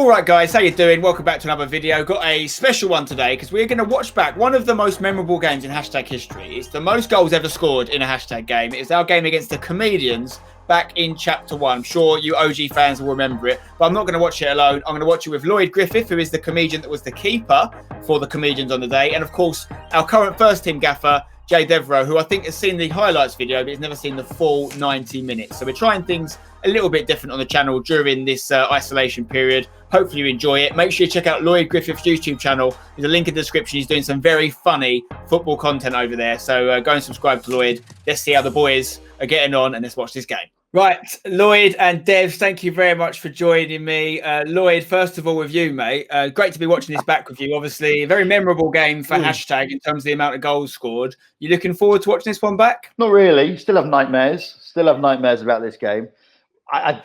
All right, guys, how you doing? Welcome back to another video. Got a special one today because we're going to watch back one of the most memorable games in hashtag history. It's the most goals ever scored in a hashtag game. It's our game against the Comedians back in Chapter 1. I'm sure you OG fans will remember it, but I'm not going to watch it alone. I'm going to watch it with Lloyd Griffith, who is the comedian that was the keeper for the Comedians on the day, and of course, our current first team gaffer, Jay Devereaux, who I think has seen the highlights video, but has never seen the full 90 minutes. So we're trying things a little bit different on the channel during this isolation period. Hopefully you enjoy it. Make sure you check out Lloyd Griffith's YouTube channel. There's a link in the description. He's doing some very funny football content over there. So go and subscribe to Lloyd. Let's see how the boys are getting on, and let's watch this game. Right, Lloyd and Devs, thank you very much for joining me. Lloyd, first of all, with you, mate. Great to be watching this back with you. Obviously, a very memorable game for hashtag in terms of the amount of goals scored. You looking forward to watching this one back? Not really. Still have nightmares. Still have nightmares about this game.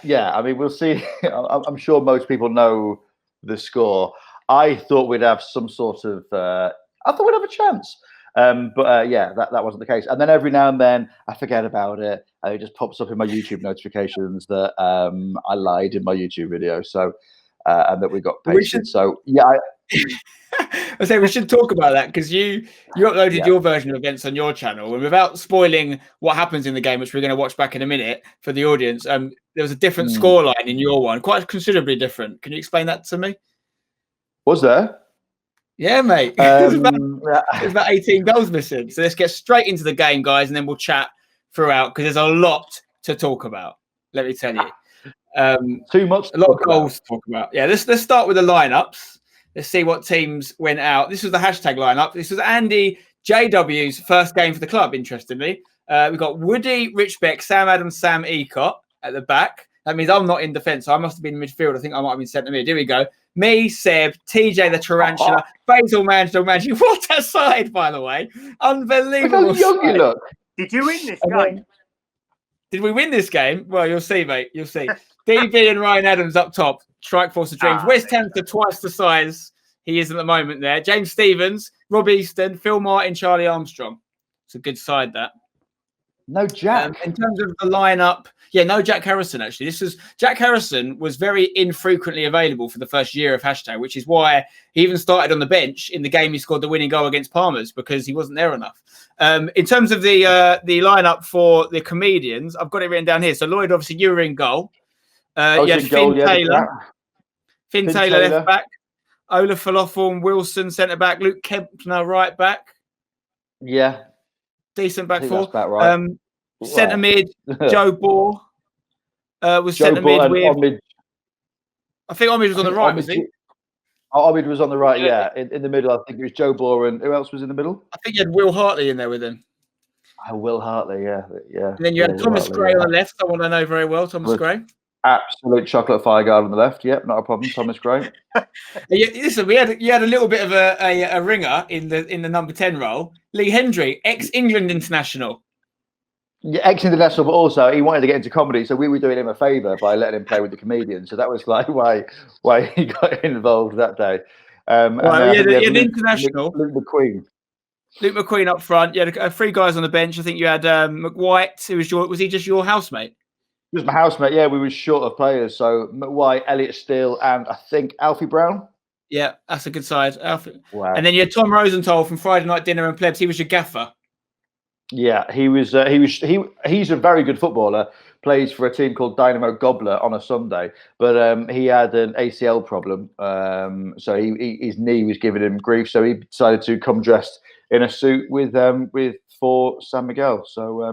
Yeah, I mean, we'll see. I'm sure most people know the score. I thought we'd have some sort of. I thought we'd have a chance. Yeah, that wasn't the case. And then every now and then I forget about it, and it just pops up in my YouTube notifications that I lied in my YouTube video. So and that we got pasted. So yeah. I say we should talk about that because you uploaded your version of events on your channel, and without spoiling what happens in the game, which we're going to watch back in a minute for the audience, there was a different scoreline in your one, quite considerably different. Can you explain that to me? Was there? Yeah, mate. There's about 18 goals missing. So let's get straight into the game, guys, and then we'll chat throughout because there's a lot to talk about. Let me tell you. Too much. A lot of goals to talk about. Yeah, let's start with the lineups. Let's see what teams went out. This was the hashtag lineup. This was Andy JW's first game for the club, interestingly. We've got Woody, Rich Beck, Sam Adams, Sam Ecott at the back. That means I'm not in defence, so I must have been in midfield. I think I might have been centre mid. Here we go. Me, Seb, TJ the Tarantula, Basil Manchester. What a side, by the way. Unbelievable. Look how young you look. Did you win this game? Did we win this game? Well, you'll see, mate. You'll see. DB and Ryan Adams up top. Strike Force of Dreams. West Ham's to twice the size he is at the moment there. James Stevens, Rob Easton, Phil Martin, Charlie Armstrong. It's a good side, that. No Jack. In terms of the lineup, yeah, no Jack Harrison, actually. Jack Harrison was very infrequently available for the first year of hashtag, which is why he even started on the bench in the game he scored the winning goal against Palmer's, because he wasn't there enough. In terms of the lineup for the Comedians, I've got it written down here. So, Lloyd, obviously, you were in goal. You had Finn Taylor left back, Ola Falafel Wilson centre back, Luke Kempner right back. Yeah, decent back four. Right. Centre mid, Joe Bohr was centre mid with. I think Omid was on the right. Was he? Omid was on the right. Yeah, in the middle, I think it was Joe Bohr, and who else was in the middle? I think you had Will Hartley in there with him. Will Hartley, yeah. And then you had Thomas Gray on the left. Someone I know very well, Thomas Gray. Absolute chocolate fire guard on the left. Yep, not a problem. Thomas Gray. Listen, you had a little bit of a ringer in the number 10 role. Lee Hendry, ex-England international. Yeah, ex-international, but also he wanted to get into comedy, so we were doing him a favour by letting him play with the Comedians. So that was like why he got involved that day. Well, you had international. Luke McQueen. Luke McQueen up front. You had three guys on the bench. I think you had McWhite, who was he just your housemate? He was my housemate, yeah. We were short of players. So McWhite, Elliot Steele, and I think Alfie Brown. Yeah, that's a good side. Alfie. Wow. And then you had Tom Rosenthal from Friday Night Dinner and Plebs. He was your gaffer. Yeah, he's a very good footballer. Plays for a team called Dynamo Gobbler on a Sunday, but he had an ACL problem, so his knee was giving him grief. So he decided to come dressed in a suit for San Miguel. So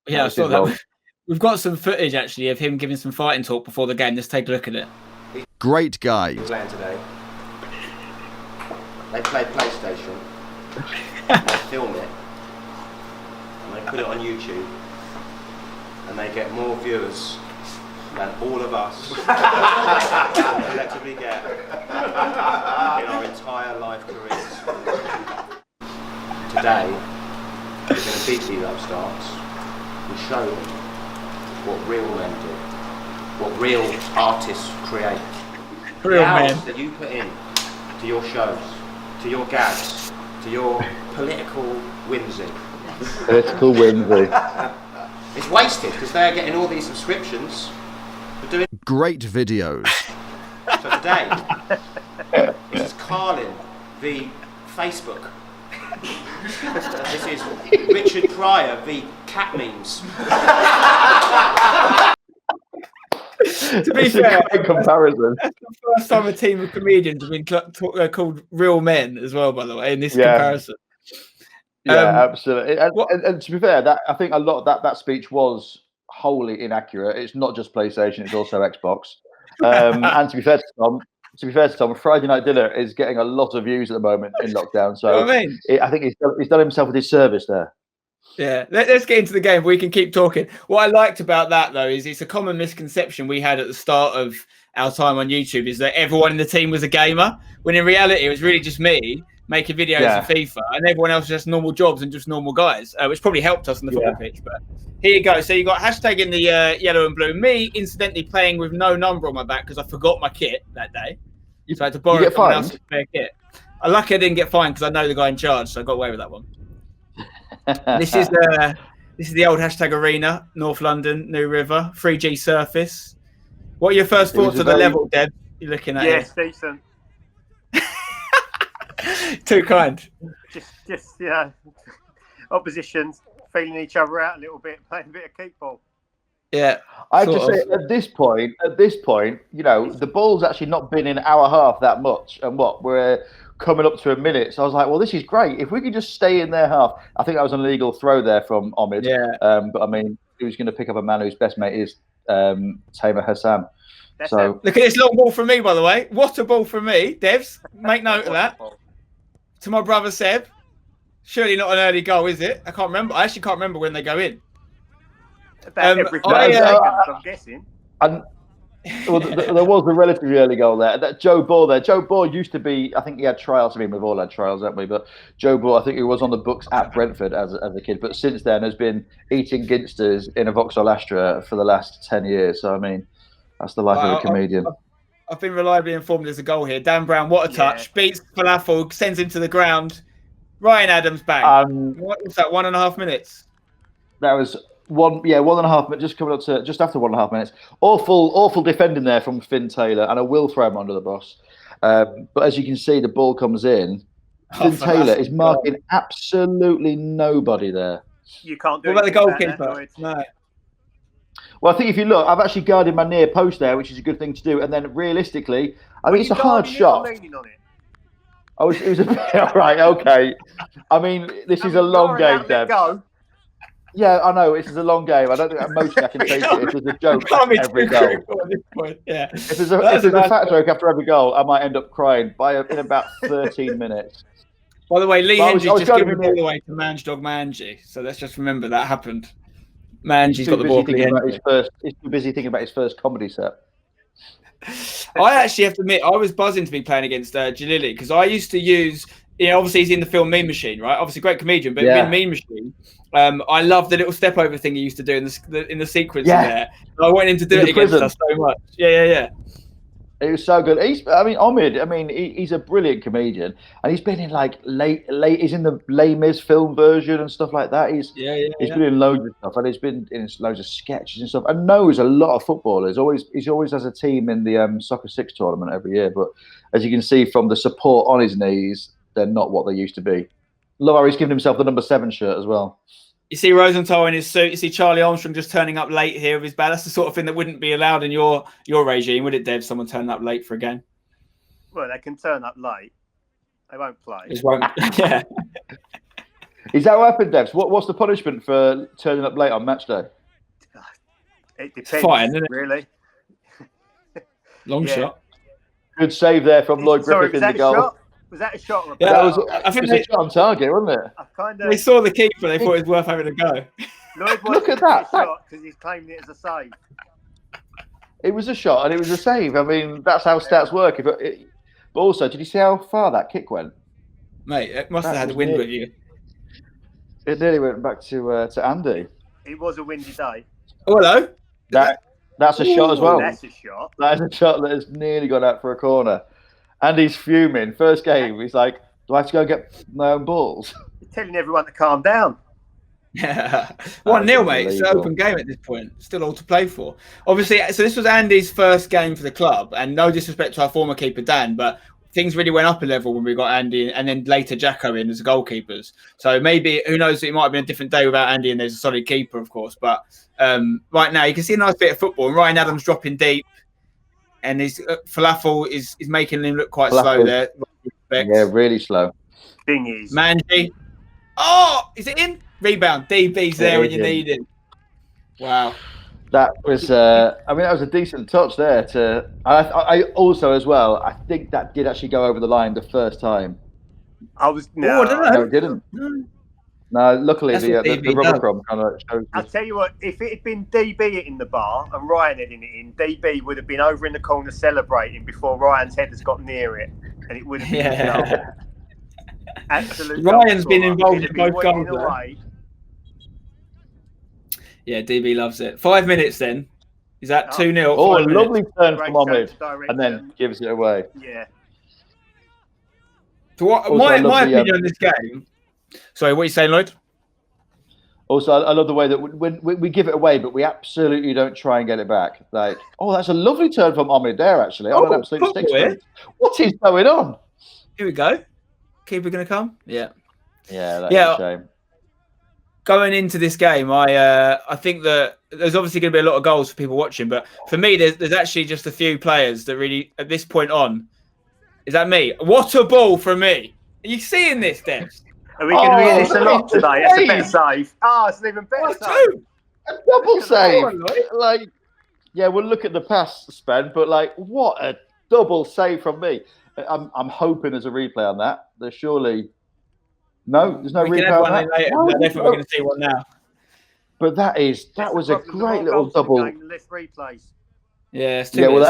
yeah, I saw that. We've got some footage actually of him giving some fighting talk before the game. Let's take a look at it. Great guy. Playing today. They play PlayStation. They film it. And they put it on YouTube. And they get more viewers than all of us collectively get in our entire life careers. Today, we're going to beat these upstarts and show them what real men do, what real artists create. Real the hours men. that you put in to your shows, to your gags, to your political whimsy. Political whimsy. It's wasted because they're getting all these subscriptions for doing great videos. So today. This is Carlin v Facebook. This is Richard Pryor v cat memes. To be fair, in comparison, that's the first time a team of comedians have been called real men as well. By the way, in this comparison. Yeah, absolutely. And to be fair, that I think a lot of that speech was wholly inaccurate. It's not just PlayStation; it's also Xbox. And to be fair to Tom, Friday Night Dinner is getting a lot of views at the moment in lockdown. So you know what I mean? I think he's done himself a disservice there. Yeah, let's get into the game. We can keep talking. What I liked about that, though, is it's a common misconception we had at the start of our time on YouTube is that everyone in the team was a gamer, when in reality it was really just me making videos of FIFA, and everyone else was just normal jobs and just normal guys, which probably helped us on the football pitch. But here you go. So you got hashtag in the yellow and blue. Me, incidentally, playing with no number on my back because I forgot my kit that day. So I had to borrow someone else's spare kit. I'm lucky I didn't get fined because I know the guy in charge, so I got away with that one. This is the old hashtag arena, North London, New River, 3G surface. What are your first thoughts of the level, Deb? You're looking at it. Decent. Too kind. Just oppositions feeling each other out a little bit, playing a bit of kickball. Yeah, I have to say at this point, you know, the ball's actually not been in our half that much, and we're coming up to a minute. So I was like, well, this is great. If we could just stay in their half. I think that was an illegal throw there from Omid. Yeah. But I mean, who's going to pick up a man whose best mate is Tamer Hassan? So look at this long ball from me, by the way. What a ball from me, Devs. Make note of that. To my brother Seb. Surely not an early goal, is it? I can't remember. I actually can't remember when they go in. About every 5 seconds, I'm guessing. Well, there was a relatively early goal there. That Joe Ball used to be, I think he had trials. I mean, we've all had trials, haven't we? But Joe Ball, I think he was on the books at Brentford as a kid. But since then has been eating ginsters in a Vauxhall Astra for the last 10 years. So, I mean, that's the life of a comedian. I've been reliably informed there's a goal here. Dan Brown, what a touch. Beats Falafel, sends him to the ground. Ryan Adams back. What was that, 1.5 minutes? That was 1.5 minutes, just coming up to just after 1.5 minutes. Awful defending there from Finn Taylor, and I will throw him under the bus. But as you can see, the ball comes in. Finn Taylor is marking absolutely nobody there. You can't do it. What about the goalkeeper? No. Well, I think if you look, I've actually guarded my near post there, which is a good thing to do. And then realistically, I mean, it's a hard shot. It was a bit, all right, okay. I mean, this is a long game, Deb. Yeah, I know. This is a long game. I don't think emotionally I can take it. If there's a joke every goal. At this point, yeah. If there's a fat joke after every goal, I might end up crying in about 13 minutes. By the way, Lee Henry's just given the ball away to Manjdog Manji. So let's just remember that happened. Manji's got the ball. He's too busy thinking about his first comedy set. I actually have to admit, I was buzzing to be playing against Jalili because I used to use, obviously he's in the film Mean Machine, right? Obviously great comedian, but in Mean Machine, I love the little step over thing he used to do in the sequence there. I wanted him to do it against us so much. Yeah. It was so good. Omid, he's a brilliant comedian, and he's been in like he's in the Les Mis film version and stuff like that. He's been in loads of stuff, and he's been in loads of sketches and stuff, and knows a lot of footballers. He always has a team in the Soccer 6 tournament every year. But as you can see from the support on his knees, they're not what they used to be. Love how he's given himself the number 7 shirt as well. You see Rosenthal in his suit. You see Charlie Armstrong just turning up late here with his bat. That's the sort of thing that wouldn't be allowed in your regime, would it, Dev? Someone turning up late for a game? Well, they can turn up late. They won't play. Yeah. Is that what happened, Dev? What's the punishment for turning up late on match day? It depends, it's fine, isn't it? Really. Long shot. Good save there from Lloyd Griffith in the goal. Shot? Was that a shot? Or I think it was a shot on target, wasn't it? They saw the keeper. They thought it was worth having a go. Look at that! Because he's claiming it as a save. It was a shot and it was a save. I mean, that's how stats work. But also, did you see how far that kick went? Mate, it must have had wind with you. It nearly went back to Andy. It was a windy day. Oh, hello. That's a shot as well. That's a shot. That is a shot that has nearly gone out for a corner. And he's fuming. First game, he's like, do I have to go get my own balls? He's telling everyone to calm down. Yeah, 1-0, mate. It's an open game at this point. Still all to play for. Obviously, so this was Andy's first game for the club, and no disrespect to our former keeper Dan, but things really went up a level when we got Andy and then later Jacko in as the goalkeepers. So maybe, who knows, it might have been a different day without Andy and there's a solid keeper, of course. But right now, you can see a nice bit of football. And Ryan Adams dropping deep, and his Falafel is making him look quite slow there. Yeah, really slow. Thing is, Manji. Oh, is it in? Rebound. DB's there when you need him. Wow. That was, I mean, that was a decent touch there. I also, as well, I think that did actually go over the line the first time. I don't know. No, it didn't. No, luckily the rubber crumb kind of shows. I'll tell you what, if it had been DB in the bar and Ryan heading it in, DB would have been over in the corner celebrating before Ryan's head has got near it, and it would have been absolutely. Ryan's been involved in both goals. Yeah, DB loves it. 5 minutes then. Is that 2-0? Oh, a lovely turn from Ahmed, and then gives it away. Yeah. So my opinion on this game. Sorry, what are you saying, Lloyd? Also, I love the way that we give it away, but we absolutely don't try and get it back. Like, oh, that's a lovely turn from Ahmed there, actually. Oh, an absolute stick. What is going on? Here we go. Keeper going to come? Yeah. Yeah, that's a shame. Going into this game, I think that there's obviously going to be a lot of goals for people watching, but for me, there's actually just a few players that really, at this point on, is that me? What a ball from me! Are you seeing this, Devs? Are we going to hear this a lot today? That's a better save. It's an even better save. A double save. Like, yeah, we'll look at the pass, Spen, but like, what a double save from me. I'm hoping there's a replay on that. There's surely. No, there's no replay on that. Later. No, definitely we're going to see one now. But that was a great little double. Less replays. Yeah, it's too There was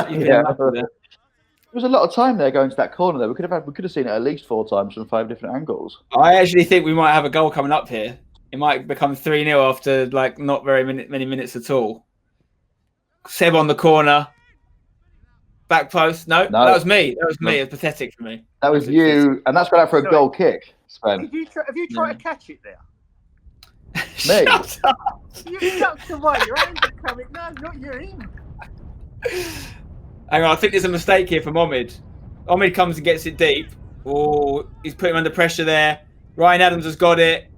a lot of time there going to that corner. There, we could have seen it at least 4 times from 5 different angles. I actually think we might have a goal coming up here. It might become 3-0 after like not very many minutes at all. Seb on the corner. Back post. No, that was me. That was me. It was pathetic for me. That was you, and that's gone out for a goal kick, Spen. Have you tried to catch it there? Me? Shut up. You ducked away. Your hands are coming. No, not you. Him. Hang on, I think there's a mistake here from Ahmed. Ahmed comes and gets it deep. Oh, he's putting him under pressure there. Ryan Adams has got it.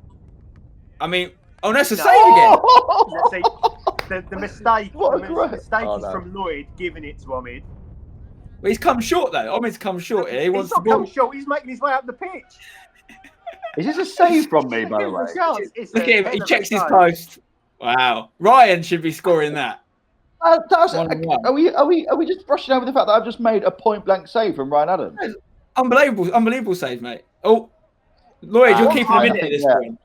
I mean, oh, no, it's a save again. The mistake is from Lloyd giving it to Ahmed. Well, he's come short, though. Ahmed's come short here. He's not come short. He's making his way up the pitch. Is this a save from me, by the way? Look at him. He checks his post. Wow. Ryan should be scoring that. Are we just brushing over the fact that I've just made a point-blank save from Ryan Adams? Unbelievable save, mate. Oh, Lloyd, you're keeping a minute at this point.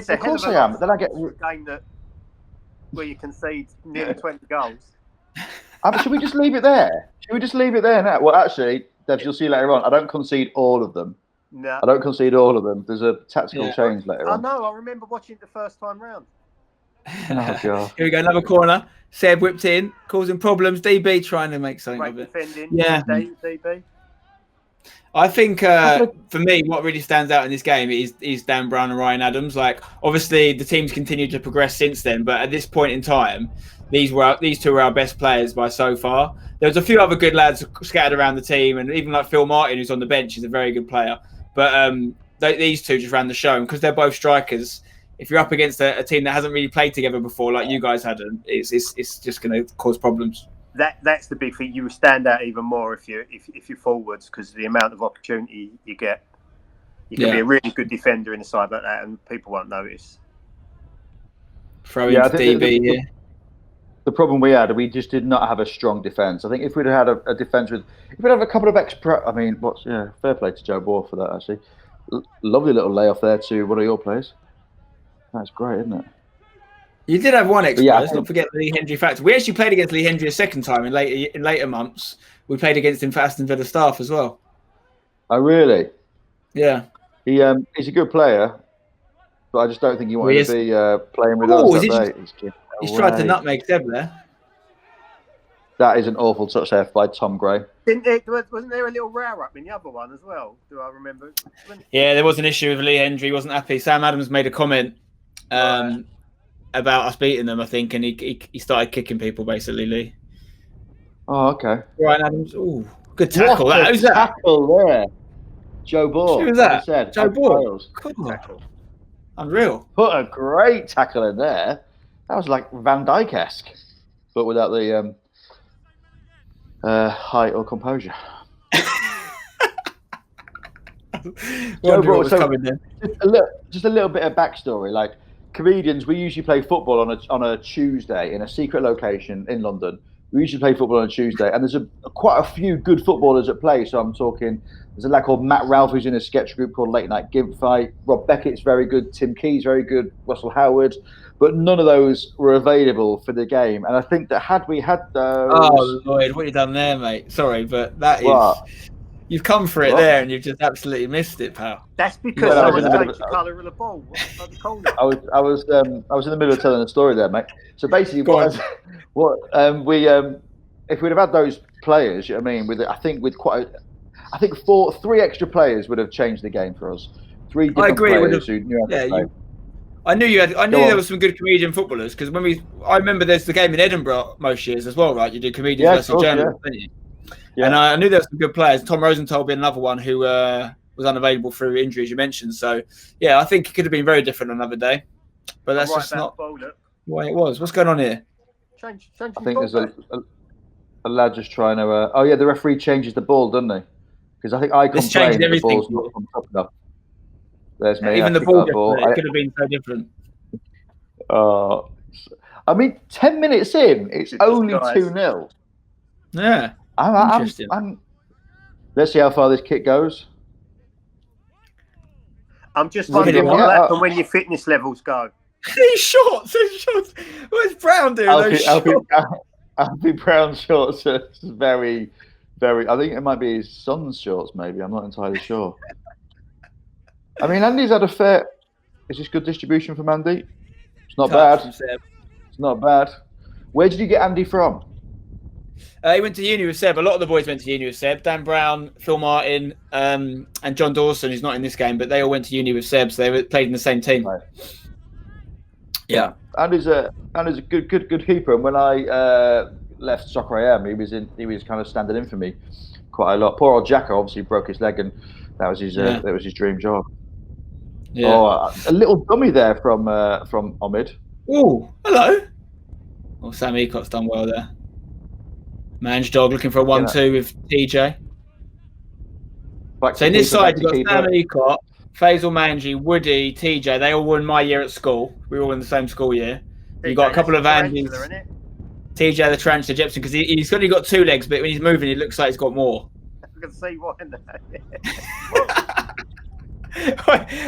Of course I am. Then I get a game where you concede nearly 20 goals. Should we just leave it there? Should we just leave it there now? Well, actually, Devs, you'll see later on. I don't concede all of them. No. I don't concede all of them. There's a tactical change later on. I know. I remember watching it the first time round. Oh, God. Here we go. Another corner. Seb whipped in, causing problems. DB trying to make something of it. Defending. Yeah. DB. I think for me, what really stands out in this game is Dan Brown and Ryan Adams. Like, obviously, the team's continued to progress since then, but at this point in time, these two were our best players by so far. There was a few other good lads scattered around the team, and even like Phil Martin, who's on the bench, is a very good player. But these two just ran the show, and because they're both strikers, if you're up against a team that hasn't really played together before, like you guys hadn't, it's just going to cause problems. That's the big thing. You stand out even more if you're forwards, because the amount of opportunity you get. You can be a really good defender in a side like that, and people won't notice. Throw into DB here. The problem we had, we just did not have a strong defence. I think if we'd had a defence if we'd have a couple of extra, I mean, fair play to Joe Bohr for that, actually. Lovely little layoff there to one of your players. That's great, isn't it? You did have one extra. Let's not forget the Lee Hendry factor. We actually played against Lee Hendry a second time in later months. We played against him for Aston Villa staff as well. Oh, really? Yeah. He's a good player, but I just don't think he wanted to be playing with us. He's tried to nutmeg Seb there. That is an awful touch there by Tom Gray. Wasn't there a little row up in the other one as well? Do I remember? Yeah, there was an issue with Lee Hendry. He wasn't happy. Sam Adams made a comment about us beating them, I think, and he started kicking people basically. Lee. Oh, okay. Ryan Adams. Ooh, good tackle. What a Who's that? tackle there. Joe Ball. Who was like that? I said, Joe Ball. Good tackle. Unreal. Put a great tackle in there. That was like Van Dijk-esque, but without the height or composure. Wonder what was coming then. Just a little bit of backstory. Like comedians, we usually play football on a Tuesday in a secret location in London. We usually play football on a Tuesday, and there's quite a few good footballers at play. So I'm talking, there's a lad called Matt Ralph who's in a sketch group called Late Night Gimp Fight. Rob Beckett's very good. Tim Key's very good. Russell Howard, but none of those were available for the game. And I think that had we had those, oh Lloyd, what you done there, mate? Sorry, but that is you've come for it there, and you've just absolutely missed it, pal. That's because someone changed the colour of the ball. I was in the middle of telling a story there, mate. So basically, if we'd have had those players, you know what I mean, I think 3 extra players would have changed the game for us. 3 different players who knew how to play. I knew there was some good comedian footballers because I remember there's the game in Edinburgh most years as well, right? You do comedians versus journalists, didn't you? Yeah. And I knew there were some good players. Tom Rosenthal being another one who was unavailable through injuries, you mentioned. So, yeah, I think it could have been very different another day. But that's just not the way it was. What's going on here? I think there's a lad just trying to... the referee changes the ball, doesn't he? Because I think I complained that the ball's not from top enough. There's me. Even the ball it could have been so different. I mean, 10 minutes in, it's only 2-0. Yeah. Let's see how far this kick goes. I'm just wondering what will happen when your fitness levels go. He's short. What's Brown doing? Alfie Brown's shorts are very, very... I think it might be his son's shorts, maybe. I'm not entirely sure. I mean, Andy's had a fair... Is this good distribution from Andy? It's not bad. It's not bad. Where did you get Andy from? He went to uni with Seb. A lot of the boys went to uni with Seb. Dan Brown, Phil Martin, and John Dawson, who's not in this game, but they all went to uni with Seb, so they played in the same team. Right. Yeah. Andy's a good keeper, and when I left Soccer AM, he was kind of standing in for me quite a lot. Poor old Jacko obviously broke his leg, and that was his dream job. Yeah. Oh, a little dummy there from Omid. Oh, hello. Well, Sam Ecott's done well there. Mange Dog looking for a 1-2 with TJ. So in this side, you've got Sam Ecott, Faisal Manji, Woody, TJ. They all were in my year at school. We were all in the same school year. You've got a couple of Andys. TJ the Tarantula Jepson, because he's only got 2 legs, but when he's moving, it looks like he's got more. I can see why in there.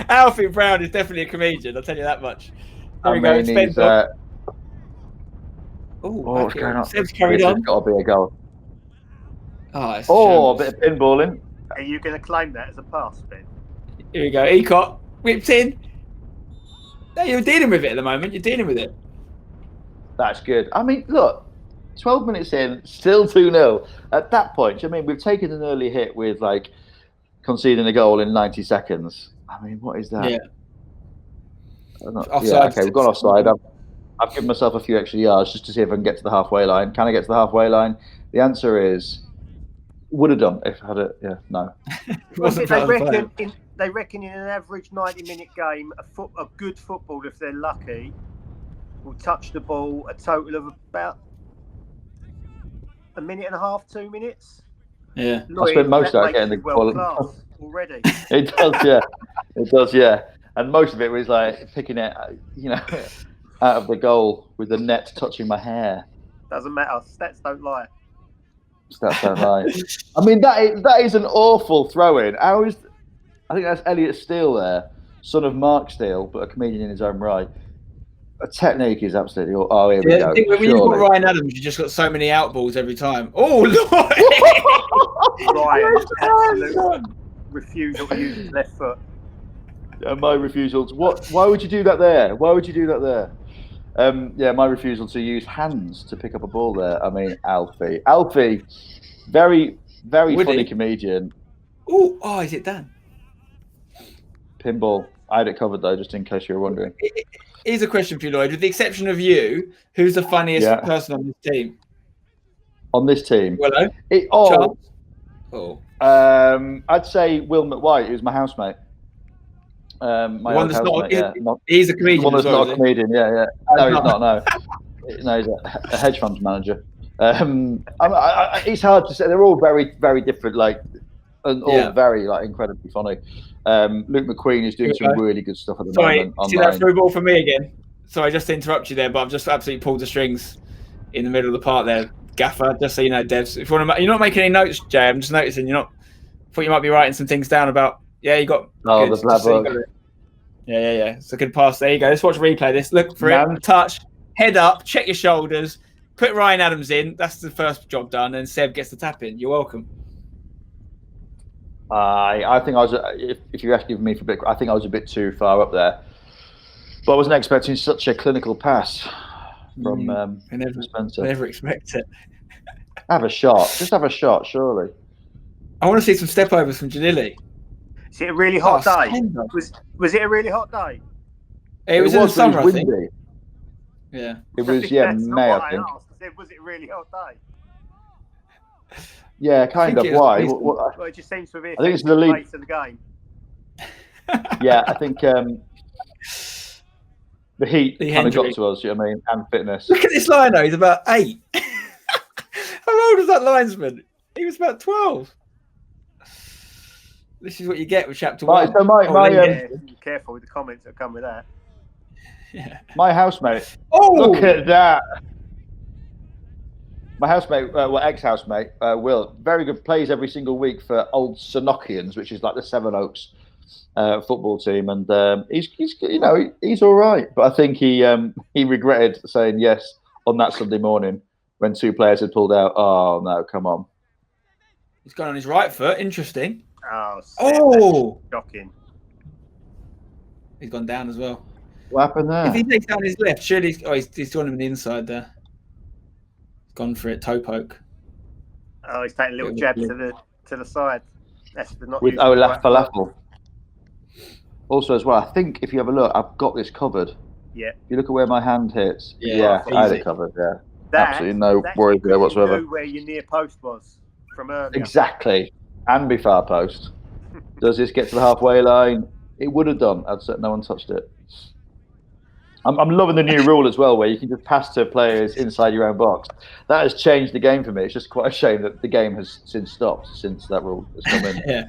Alfie Brown is definitely a comedian, I'll tell you that much. There we go. What's going on? Seb's carried on. It's got to be a goal. A bit of pinballing. Are you going to claim that as a pass, Ben? Here we go. Ecott whipped in. No, you're dealing with it at the moment. You're dealing with it. That's good. I mean, look, 12 minutes in, still 2-0. At that point, I mean, we've taken an early hit with like conceding a goal in 90 seconds. I mean, what is that? Yeah. Okay, we've gone offside. I've given myself a few extra yards just to see if I can get to the halfway line. Can I get to the halfway line? The answer is, would have done if I had it. Yeah, no. They reckon in an average 90-minute game, a good footballer, if they're lucky, will touch the ball a total of about a minute and a half, 2 minutes. Yeah. Lloyd, I spent most of that getting the ball already. It does, yeah. It does, yeah. And most of it was like picking it, out of the goal with the net touching my hair. Doesn't matter. Stats don't lie. Stats don't lie. I mean, that is an awful throw-in. I think that's Elliot Steele there, son of Mark Steele, but a comedian in his own right. A technique is absolutely... Oh, here we go. When you've got Ryan Adams, you just got so many outballs every time. Oh, Lord! Ryan, absolute refusal to use his left foot. My refusal to... Why would you do that there? Why would you do that there? My refusal to use hands to pick up a ball there. I mean, Alfie, very, very funny comedian. Oh, is it Dan? Pinball. I had it covered though, just in case you were wondering. Here's a question for you, Lloyd. With the exception of you, who's the funniest Yeah. person on this team? On this team? Willow? Oh, Oh. I'd say Will McWhite, who's my housemate. My one old that's housemate, he's a comedian. The one that's as well, not a comedian, yeah. No, he's not. No, no, he's a hedge fund manager. It's hard to say. They're all very, very different, like, and all very, like, incredibly funny. Luke McQueen is doing some really good stuff at the moment. See that through ball for me again? Sorry, just to interrupt you there, but I've just absolutely pulled the strings in the middle of the part there, Gaffer. Just so you know, Devs. If you want to, you're not making any notes, Jay. I'm just noticing you're not. Thought you might be writing some things down about. Yeah, you got. Oh, good, the black book. Yeah. It's a good pass. There you go. Let's watch replay. This. Look for it. Touch. Head up. Check your shoulders. Put Ryan Adams in. That's the first job done, and Seb gets the tap in. You're welcome. I think I was. If you're asking me for a bit, I think I was a bit too far up there. But I wasn't expecting such a clinical pass from Spencer. I never expect it. Have a shot. Just have a shot, surely. I want to see some step overs from Jalili. Is it a really hot day? Was it a really hot day? It was in the summer, I think. Windy. Yeah. It was, May, I think. I said, was it a really hot day? Yeah, kind of. Why? Well, it just seems to be. I think it's the lead of the game. Yeah, I think the heat kind of got to us. You know what I mean? And fitness. Look at this lino. He's about 8. How old is that linesman? He was about 12. This is what you get with chapter 1. So careful with the comments that come with that. Yeah. My housemate. Oh, look at that. My housemate, ex-housemate, Will, very good, plays every single week for Old Sonokians, which is like the Seven Oaks football team, and he's all right. But I think he regretted saying yes on that Sunday morning when 2 players had pulled out. Oh no, come on! He's gone on his right foot. Interesting. Oh, shocking! He's gone down as well. What happened there? If he takes down his left, surely he's gone him the inside there. Gone for it, toe poke. Oh, he's taking a little jab to the side. That's not with Olaf Falafel. Also, as well, I think if you have a look, I've got this covered. Yeah. If you look at where my hand hits, I had it covered. Yeah. Absolutely no worries there whatsoever. You knew where your near post was from earlier. Exactly, and be far post. Does this get to the halfway line? It would have done. I'd say no one touched it. I'm loving the new rule as well, where you can just pass to players inside your own box. That has changed the game for me. It's just quite a shame that the game has since stopped since that rule has come in. Yeah.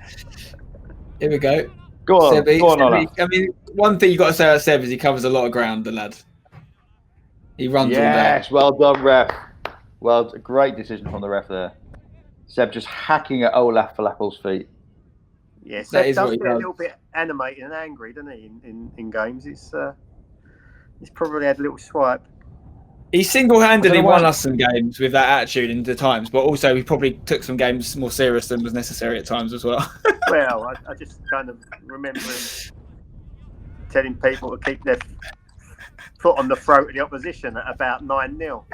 Here we go. Go on, Sebby, go on. I mean, one thing you got to say about Seb is he covers a lot of ground, the lad. He runs all day. Yes, well done, ref. Well, great decision from the ref there. Seb just hacking at Olaf Falafel's feet. Yes, Seb does get a little bit animated and angry, doesn't he? In games, he's probably had a little swipe. He single-handedly won us some games with that attitude in the times, but also he probably took some games more serious than was necessary at times as well. Well, I just kind of remember him telling people to keep their foot on the throat of the opposition at about 9-0.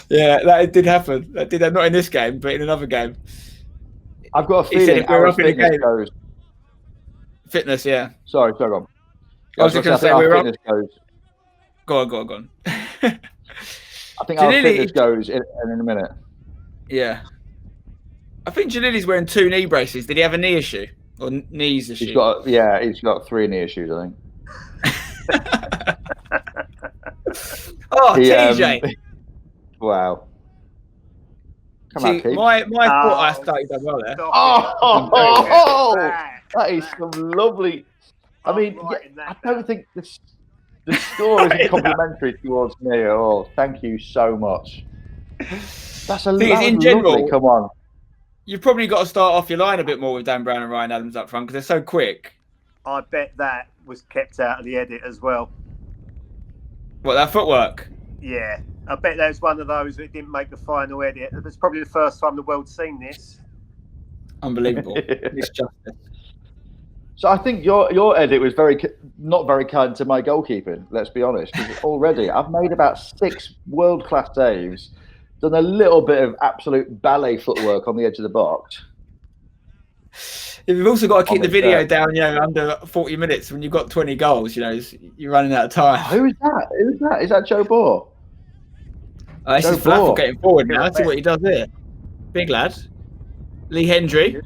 Yeah, that did happen. That did not in this game, but in another game. I've got a feeling our fitness goes. Fitness, yeah. Sorry, go on. I was just going to say we're up. Goes. Go on. I think our fitness goes in a minute. Yeah. I think Jalili's wearing 2 knee braces. Did he have a knee issue? Or knees issue? He's got 3 knee issues, I think. TJ. Wow. Come on, Pete. My thought, I started done well there. That is some lovely. I mean, I don't think the score isn't complimentary towards me at all. Thank you so much. That's in general. Lovely. Come on. You've probably got to start off your line a bit more with Dan Brown and Ryan Adams up front because they're so quick. I bet that was kept out of the edit as well. What, that footwork? Yeah. I bet that was one of those that didn't make the final edit. It's probably the first time the world's seen this. Unbelievable. It's justice. So I think your edit was not very kind to my goalkeeping, let's be honest. Because already I've made about 6 world-class saves, done a little bit of absolute ballet footwork on the edge of the box. You've also got to keep the video that. down, under 40 minutes when you've got 20 goals. You're running out of time. Who is that? Who is that? Is that Joe Bohr? This is Flaffle getting forward now. Let's see what he does here. Big lad. Lee Hendry.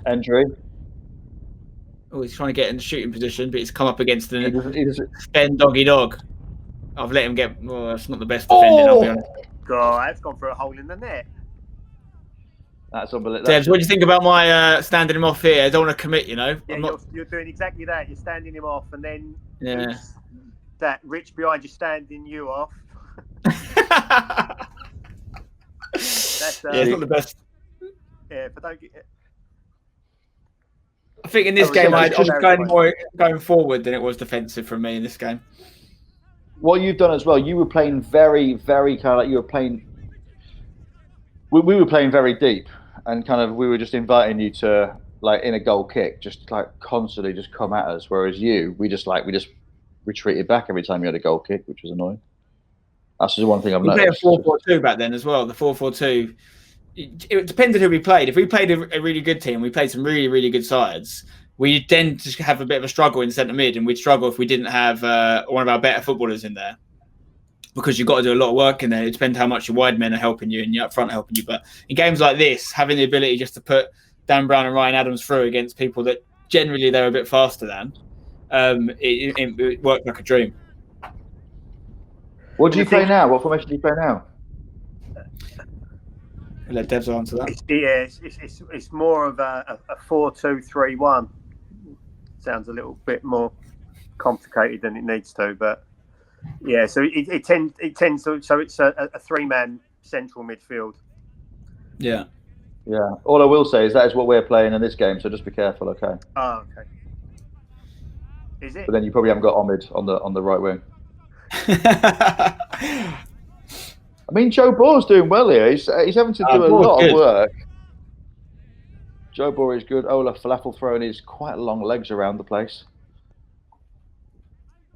Oh, he's trying to get in the shooting position, but he's come up against the Spen Doggy Dog. I've let him get. Well, that's not the best defending, I'll be honest. God, that's gone through a hole in the net. That's unbelievable. Devs, what do you think about my standing him off here? I don't want to commit, Yeah, you're doing exactly that. You're standing him off, and then that Rich behind you standing you off. That's, it's not the best. Yeah, but don't get. I think in this game, I was going forward than it was defensive from me in this game. What you've done as well, you were playing very, very kind of like you were playing. We were playing very deep, and kind of we were just inviting you to like in a goal kick, just like constantly just come at us. Whereas we just retreated back every time you had a goal kick, which was annoying. That's just one thing I've noticed. We played a 4-4-2 back then as well. The 4-4-2. It depended who we played. If we played a really good team, we played some really, really good sides, we tend to have a bit of a struggle in centre mid, and we'd struggle if we didn't have one of our better footballers in there, because you've got to do a lot of work in there. It depends how much your wide men are helping you and your up front helping you. But in games like this, having the ability just to put Dan Brown and Ryan Adams through against people that generally they're a bit faster than, it worked like a dream. What do you play now? What formation do you play now? Let Devs answer that. It's more of a 4-2-3-1. Sounds a little bit more complicated than it needs to, but yeah. So it tends to. So it's a 3-man central midfield. Yeah. Yeah. All I will say is that is what we're playing in this game. So just be careful, okay? Oh, okay. Is it? But then you probably haven't got Omid on the right wing. I mean, Joe Bohr's doing well here. He's having to do a lot of work. Joe Bohr is good. Olaf Falafel throwing his quite long legs around the place.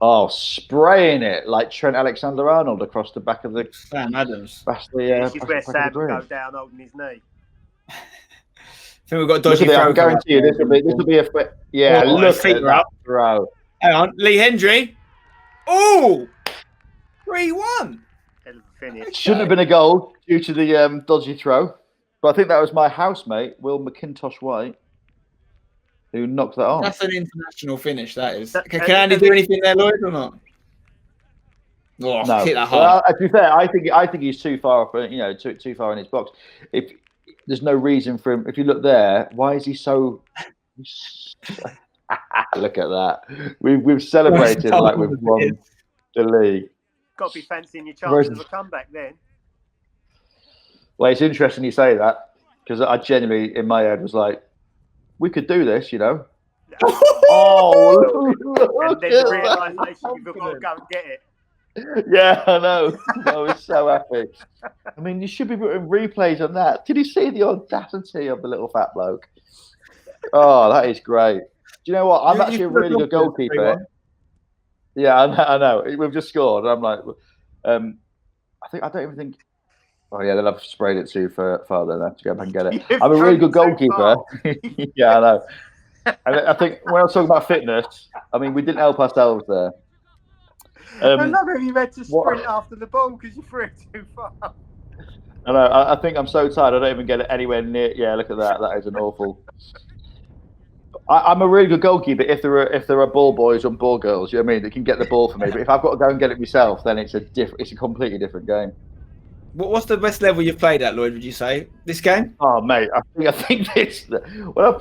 Oh, spraying it like Trent Alexander-Arnold across the back of the... Sam Adams. This is where Sam will go down holding his knee. I think we've got a dodgy throw. I guarantee you this will be a... Yeah, look at that throw. Hang on. Lee Hendry. Oh! 3-1. Finish. Shouldn't have been a goal due to the dodgy throw. But I think that was my housemate, Will McIntosh White, who knocked that on. That's an international finish, that is. Can Andy do anything there, Lloyd, or not? Oh, no. Hit that hard. Well, to be fair, I think he's too far up, too far in his box. If there's no reason for him, if you look there, why is he so... Look at that. We've celebrated like we've won the league. Got to be fancying your chances of a comeback then. Well, it's interesting you say that, because I genuinely, in my head, was like, we could do this, Oh, and then the realisation you've got to go and get it. Yeah, I know. I was so happy. I mean, you should be putting replays on that. Did you see the audacity of the little fat bloke? Oh, that is great. Do you know what? I'm actually a really good goalkeeper. Yeah, I know. We've just scored. I'm like, I don't even think. Oh yeah, they'll have sprayed it too far. Then I have to go back and get it. I'm a really good goalkeeper. Yeah, I know. And I think when I was talking about fitness, I mean, we didn't help ourselves there. I love how you had to sprint after the ball because you threw it too far. I know. I think I'm so tired. I don't even get it anywhere near. Yeah, look at that. That is an awful. I'm a really good goalkeeper if there are ball boys and ball girls, you know what I mean, that can get the ball for me. But if I've got to go and get it myself, then it's a completely different game. What's the best level you've played at, Lloyd? Would you say this game? Oh, mate, I think this. Well, I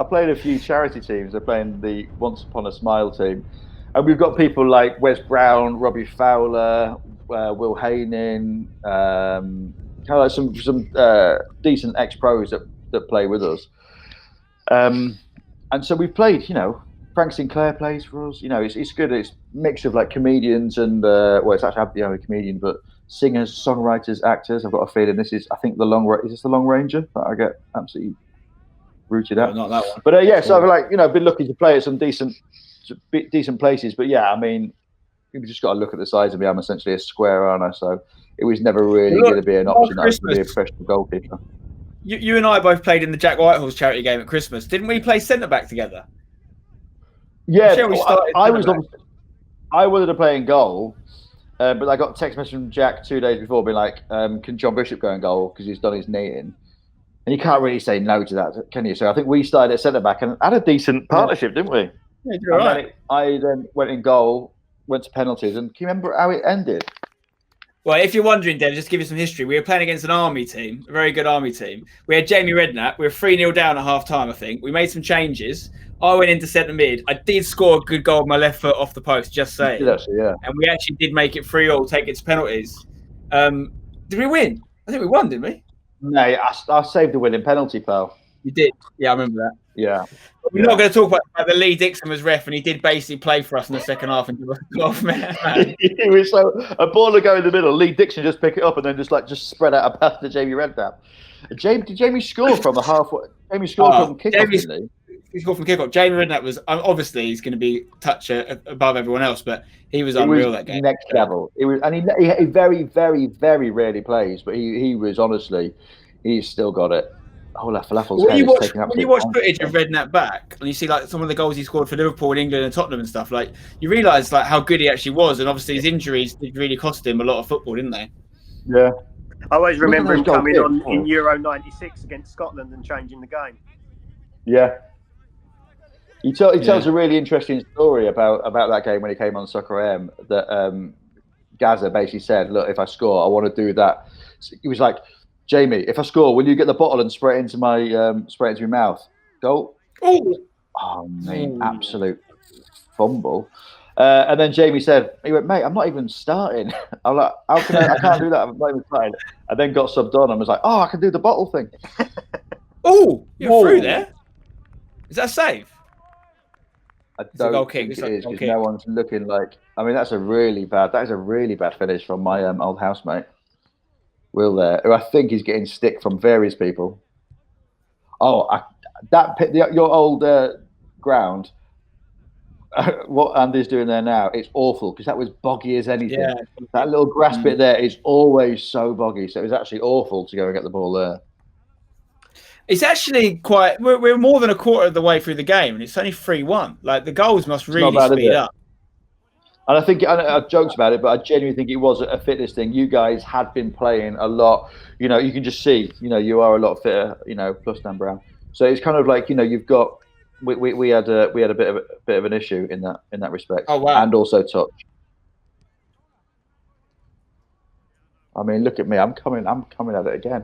played a few charity teams. I played the Once Upon a Smile team, and we've got people like Wes Brown, Robbie Fowler, Will Haynin, kind of like some decent ex-pros that play with us. And so we've played, Frank Sinclair plays for us. It's good. It's a mix of like comedians and it's actually a comedian, but singers, songwriters, actors. I've got a feeling this is. I think is this the Long Ranger that I get absolutely rooted at? No, not that one. But so I've been lucky to play at some decent places. But yeah, I mean, you've just got to look at the size of me. I'm essentially a square, aren't I? So it was never really going to be an option that I was going to be a professional goalkeeper. you and I both played in the Jack Whitehall's charity game at Christmas. Didn't we play centre back together? Yeah, sure we started I wanted to play in goal, but I got a text message from Jack 2 days before being like, can John Bishop go in goal because he's done his knee in? And you can't really say no to that, can you? So I think we started at centre back and had a decent partnership, didn't we? Yeah, you're right. I then went in goal, went to penalties, and can you remember how it ended? Well, if you're wondering, Dev, just to give you some history. We were playing against an army team, a very good army team. We had Jamie Redknapp. We were 3-0 down at half-time, I think. We made some changes. I went into centre mid. I did score a good goal with my left foot off the post, just saying. You did actually, yeah. And we actually did make it 3-3, take it to penalties. Did we win? I think we won, didn't we? No, I saved the winning penalty, pal. You did? Yeah, I remember that. Yeah. We're not going to talk about the Lee Dixon was ref, and he did basically play for us in the second half and give us a off, man. He was so a ball would go in the middle. Lee Dixon just pick it up and then just spread out a pass to Jamie Redknapp. Did Jamie score from the halfway? Jamie scored from kickoff, didn't he scored from kickoff. Jamie Redknapp was obviously he's going to be touch above everyone else, but he was unreal that game. Next level. It was, and he very, very, very rarely plays, but he was honestly, he's still got it. Oh, when you watch footage of Redknapp back, and you see like some of the goals he scored for Liverpool, and England, and Tottenham and stuff, like you realise like how good he actually was, and obviously his injuries did really cost him a lot of football, didn't they? Yeah. I always remember him coming on in Euro '96 against Scotland and changing the game. Yeah. He tells a really interesting story about that game when he came on Soccer AM. That Gaza basically said, "Look, if I score, I want to do that." So he was like, "Jamie, if I score, will you get the bottle and spray it into my mouth?" Goal. Oh, mate, absolute fumble. And then Jamie said, he went, "Mate, I'm not even starting." I'm like, "How can I can't do that. I'm not even starting." And then got subbed on and was like, "Oh, I can do the bottle thing." You're through there. Is that a save? I don't think it is because no one's looking like. I mean, that is a really bad finish from my old housemate, Will there, who I think is getting stick from various people. Your old ground. What Andy's doing there now, it's awful because that was boggy as anything. Yeah. That little grass bit there is always so boggy, so it was actually awful to go and get the ball there. It's actually quite. We're more than a quarter of the way through the game, and it's only 3-1. Like the goals must really speed up. And I think I joked about it, but I genuinely think it was a fitness thing. You guys had been playing a lot. You know, you can just see. You know, you are a lot fitter. You know, plus Dan Brown. So it's kind of like you've got. We had a bit of an issue in that respect. Oh wow! And also touch. I mean, look at me. I'm coming at it again.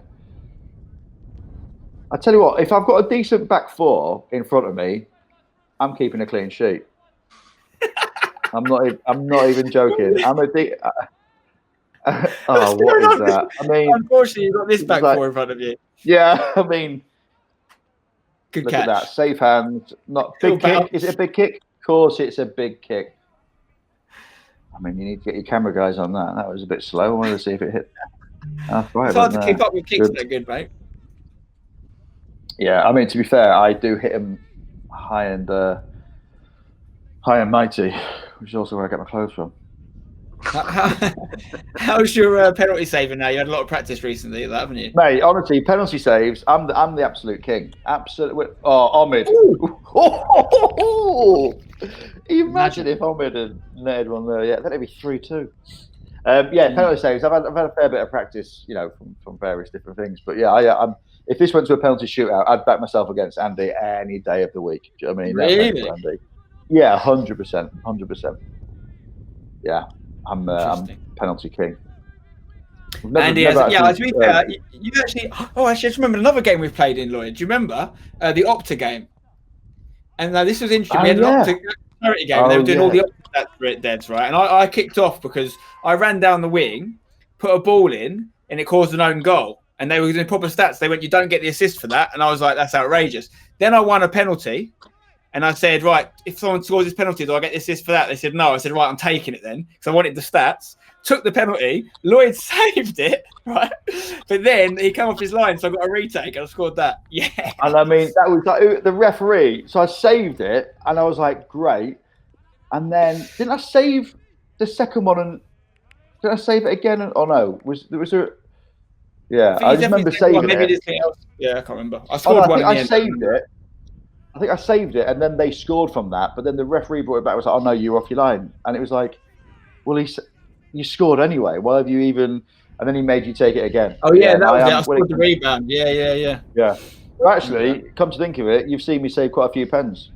I tell you what, if I've got a decent back four in front of me, I'm keeping a clean sheet. I'm not even joking. What is that? I mean, unfortunately, you've got this back four in front of you. Yeah, I mean, good look catch. At that. Safe hands, not big kick. Is it a big kick? Of course, it's a big kick. I mean, you need to get your camera guys on that. That was a bit slow. I wanted to see if it hit. Right, it's hard to keep up with kicks that good, mate. Yeah, I mean, to be fair, I do hit them high and mighty, which is also where I get my clothes from. How's your penalty saving now? You had a lot of practice recently, haven't you? Mate, honestly, penalty saves, I'm the absolute king. Absolutely. Oh, Ahmed. Imagine if Ahmed had netted one there. Yeah, that'd be 3-2. Penalty saves. I've had a fair bit of practice, from various different things. But yeah, if this went to a penalty shootout, I'd back myself against Andy any day of the week. Do you know what I mean? Really? Andy. Yeah, 100%. Yeah, I'm penalty king. Andy, to be fair, you actually. Oh, actually, I just remembered another game we've played in, Lloyd. Do you remember the Opta game? And this was interesting. We had an Opta charity game. And they were doing all the Opta stats for it, Devs, right? And I kicked off because I ran down the wing, put a ball in, and it caused an own goal. And they were doing proper stats. They went, "You don't get the assist for that." And I was like, "That's outrageous." Then I won a penalty. And I said, "Right, if someone scores this penalty, do I get the assist for that?" They said, "No." I said, "Right, I'm taking it then." Because I wanted the stats. Took the penalty. Lloyd saved it, right? But then he came off his line, so I got a retake and I scored that. Yeah. And I mean, that was like the referee. So I saved it and I was like, great. And then, didn't I save the second one? And did I save it again? Oh, no. Was there... Yeah, I just remember saving it. Yeah, I can't remember. I Oh, scored no, I one think in the I end. saved it. I think I saved it, and then they scored from that. But then the referee brought it back. And was like, "Oh no, you're off your line," and it was like, "Well, you scored anyway. Why have you even?" And then he made you take it again. Oh But yeah, that was it. I winning. scored the rebound. Yeah. Yeah. Well, actually, come to think of it, you've seen me save quite a few pens.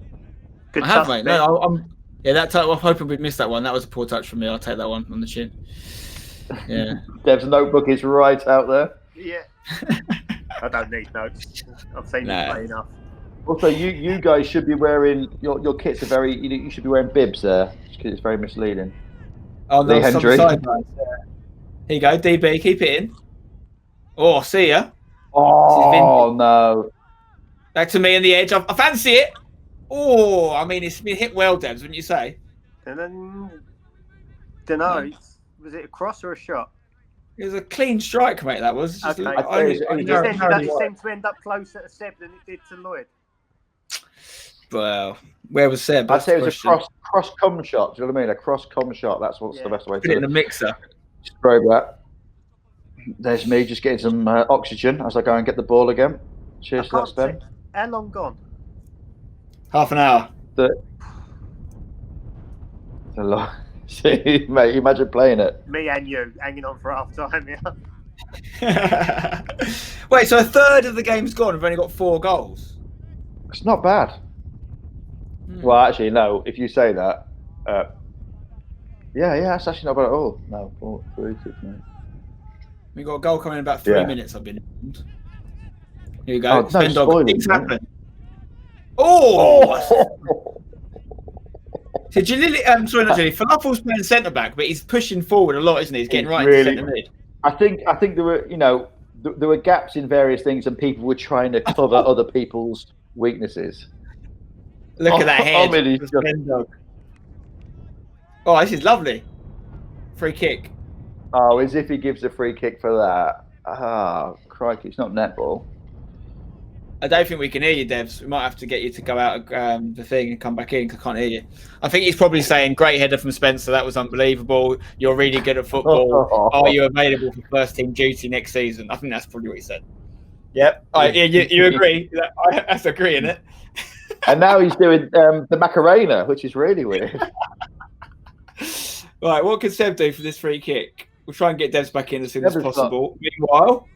Good I have, touch, mate. No, I'm. Yeah, that touch. I'm hoping we'd missed that one. That was a poor touch from me. I'll take that one on the chin. Yeah. Dev's notebook is right out there. Yeah. I don't need notes. I've seen it play enough. Also, you guys should be wearing your kits are very. You should be wearing bibs there because it's very misleading. Oh no, Lee some Hendry. side lines, yeah. Here you go, DB. Keep it in. Oh, see ya. Oh no! Back to me in the edge. I fancy it. Oh, I mean, it's been hit well, Devs, wouldn't you say? And then, don't know. Was it a cross or a shot? It was a clean strike, mate. That was. Okay. It seemed to end up closer to Seb than it did to Lloyd. Well, where was Seb? I'd say it was a cross com shot. Do you know what I mean? A cross com shot. That's what's the best way to put it in the mixer. Just throw that. There's me just getting some oxygen as I go and get the ball again. Cheers to that, Spen. How long gone? Half an hour. A lot. See, mate, imagine playing it. Me and you hanging on for half time, yeah. Wait, so a third of the game's gone. We've only got 4 goals. It's not bad. Well, actually, no. If you say that, yeah, that's actually not bad at all. No, 4, 3, 6, 9. We got a goal coming in about 3 minutes. I've been. Here you go. Oh, no, spoiling, things happen. Oh! So sorry, not Jalili. Falafel's playing centre back, but he's pushing forward a lot, isn't he? He's getting into centre mid. I think there were, there were gaps in various things, and people were trying to cover other people's weaknesses. Look at that head. Oh, this is lovely. Free kick. Oh, as if he gives a free kick for that. Ah, crikey, it's not netball. I don't think we can hear you, Devs. We might have to get you to go out of the thing and come back in because I can't hear you. I think he's probably saying, great header from Spencer. That was unbelievable. You're really good at football. Are you available for first team duty next season? I think that's probably what he said. Yep. You agree? That's agreeing it. And now he's doing the Macarena, which is really weird. Right, what can Seb do for this free kick? We'll try and get Devs back in as soon as possible. Meanwhile,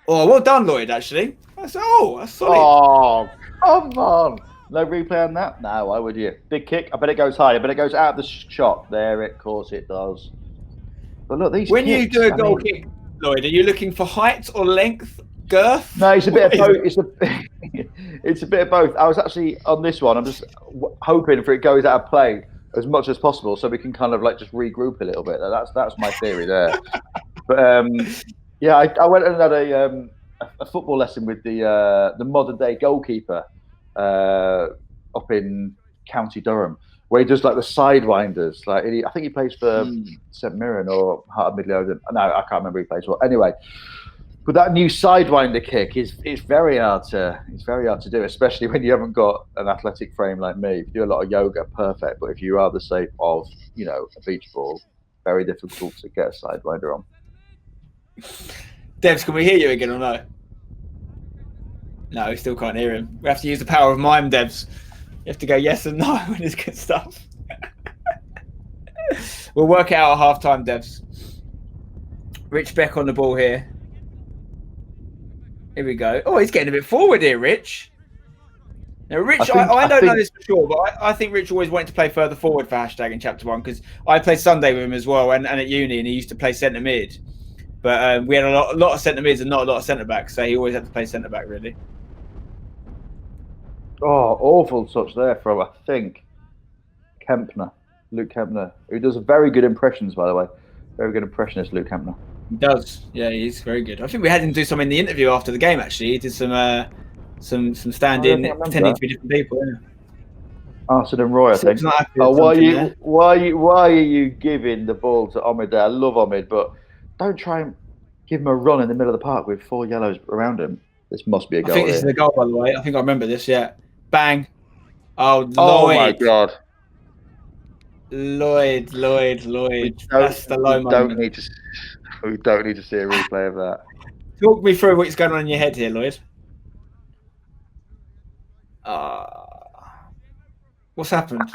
well done, Lloyd, actually. That's solid. Oh, come on. No replay on that? No, why would you? Big kick. I bet it goes high. I bet it goes out of the shot. There, of course it does. But look, these when kicks, you do a goal kick, Lloyd, are you looking for height or length, girth? No, it's a bit of both. It's a bit of both. I was actually on this one. I'm just hoping for it goes out of play as much as possible, so we can kind of like just regroup a little bit. That's my theory there. But yeah, I went and had a football lesson with the modern day goalkeeper up in County Durham, where he does like the sidewinders. Like I think he plays for St Mirren or Heart of Midlothian. No, I can't remember who he plays for. Anyway, but that new sidewinder kick it's very hard to do, especially when you haven't got an athletic frame like me. If you do a lot of yoga, perfect. But if you are the shape of a beach ball, very difficult to get a sidewinder on. Devs, can we hear you again or no? No, we still can't hear him. We have to use the power of mime, Devs. You have to go yes and no when it's good stuff. We'll work it out at half-time, Devs. Rich Beck on the ball here. Here we go. Oh, he's getting a bit forward here, Rich. Now, Rich, I don't know this for sure, but I think Rich always wanted to play further forward for Hashtag in Chapter 1 because I played Sunday with him as well and at uni, and he used to play centre mid. But we had a lot of centre mids and not a lot of centre backs, so he always had to play centre back, really. Oh, awful touch there from, I think, Luke Kempner, who does very good impressions, by the way. Very good impressionist, Luke Kempner. He does, yeah, he's very good. I think we had him do some in the interview after the game. Actually, he did some stand-in, pretending to be different people. Yeah. Arsene and Roy, I think. Why are you giving the ball to Omid there? I love Omid, but don't try and give him a run in the middle of the park with 4 yellows around him. This must be a goal. I think this is a goal, by the way. I think I remember this. Yeah, bang! Oh, Lloyd. Oh my god! Lloyd. That's the low moment. We don't need to see a replay of that. Talk me through what's going on in your head here, Lloyd. What's happened? I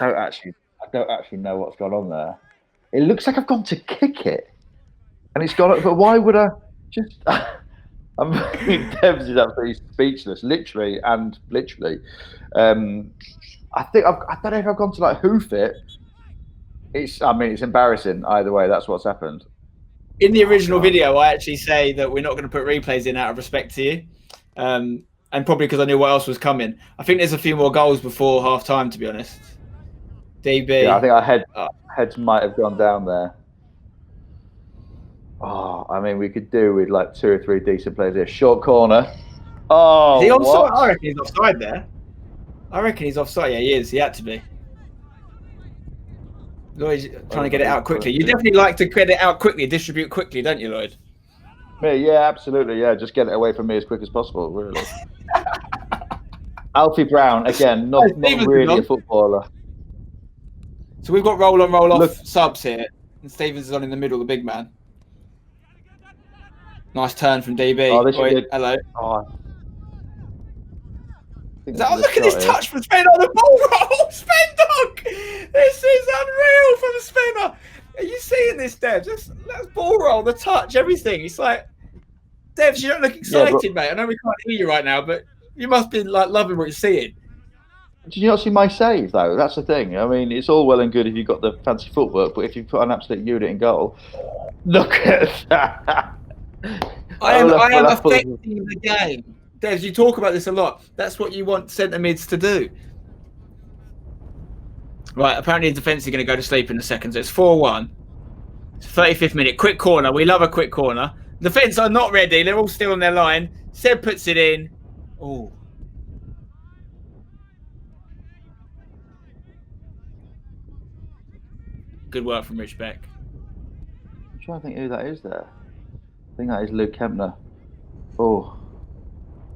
don't actually know what's gone on there. It looks like I've gone to kick it, and it's gone. But why would I just? Devs is absolutely speechless, literally and literally. I don't know if I've gone to like hoof it. It's embarrassing either way. That's what's happened. In the original video, I actually say that we're not going to put replays in out of respect to you, and probably because I knew what else was coming. I think there's a few more goals before half time, to be honest. DB. Yeah, I think our heads might have gone down there. Oh, I mean, we could do with like 2 or 3 decent players here. Short corner. Oh, is he offside? what? I reckon he's offside there. I reckon he's offside. Yeah, he is. He had to be. Lloyd's trying to get it out quickly. You definitely like to get it out quickly, distribute quickly, don't you, Lloyd? Yeah, absolutely. Yeah, just get it away from me as quick as possible, really. Alfie Brown, again, not really a footballer. So we've got roll on, roll off subs here. And Stevens is on in the middle, the big man. Nice turn from DB. Oh, this is good. Hello. Oh, look at this touch from Spen on the ball roll. Spen dunk. This is unreal from Spenner. Are you seeing this, Devs? That's ball roll, the touch, everything. It's like, Devs, you don't look excited, mate. I know we can't hear you right now, but you must be like loving what you're seeing. Did you not see my save, though? That's the thing. I mean, it's all well and good if you've got the fancy footwork, but if you put an absolute unit in goal, look at that. I am affecting the game. Devs, you talk about this a lot. That's what you want centre mids to do. Right, apparently the defence is going to go to sleep in a second. So it's 4-1. It's 35th minute. Quick corner. We love a quick corner. Defence are not ready. They're all still on their line. Seb puts it in. Oh. Good work from Rich Beck. I'm trying to think who that is there. I think that is Luke Kempner. Oh.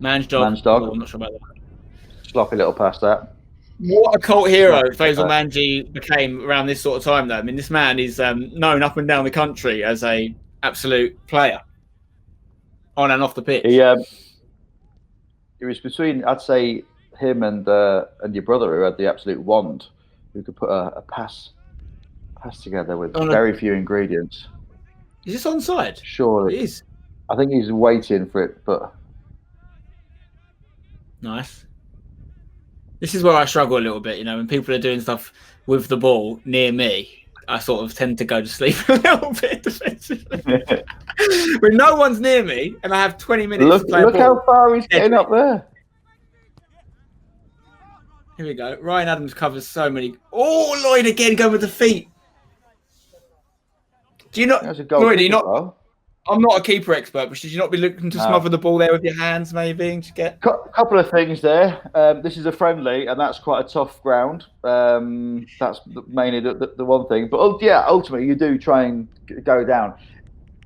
Man's dog. Oh, I'm not sure about that. Sloppy little pass that. What a cult hero Faisal Manji became around this sort of time, though. I mean, this man is known up and down the country as a absolute player, on and off the pitch. It was between, I'd say, him and your brother, who had the absolute wand, who could put a pass together with very few ingredients. Is this onside? Surely. It is. I think he's waiting for it, but... Nice. This is where I struggle a little bit, you know, when people are doing stuff with the ball near me, I sort of tend to go to sleep a little bit defensively. When no one's near me and I have 20 minutes to play Look how far he's getting up there. Here we go. Ryan Adams covers so many. Oh, Lloyd again going with the feet. Do you not, Lloyd, are you not... I'm not a keeper expert, but should you not be looking to smother the ball there with your hands, maybe? And get... Couple of things there. This is a friendly, and that's quite a tough ground. That's mainly the one thing. But ultimately, you do try and go down.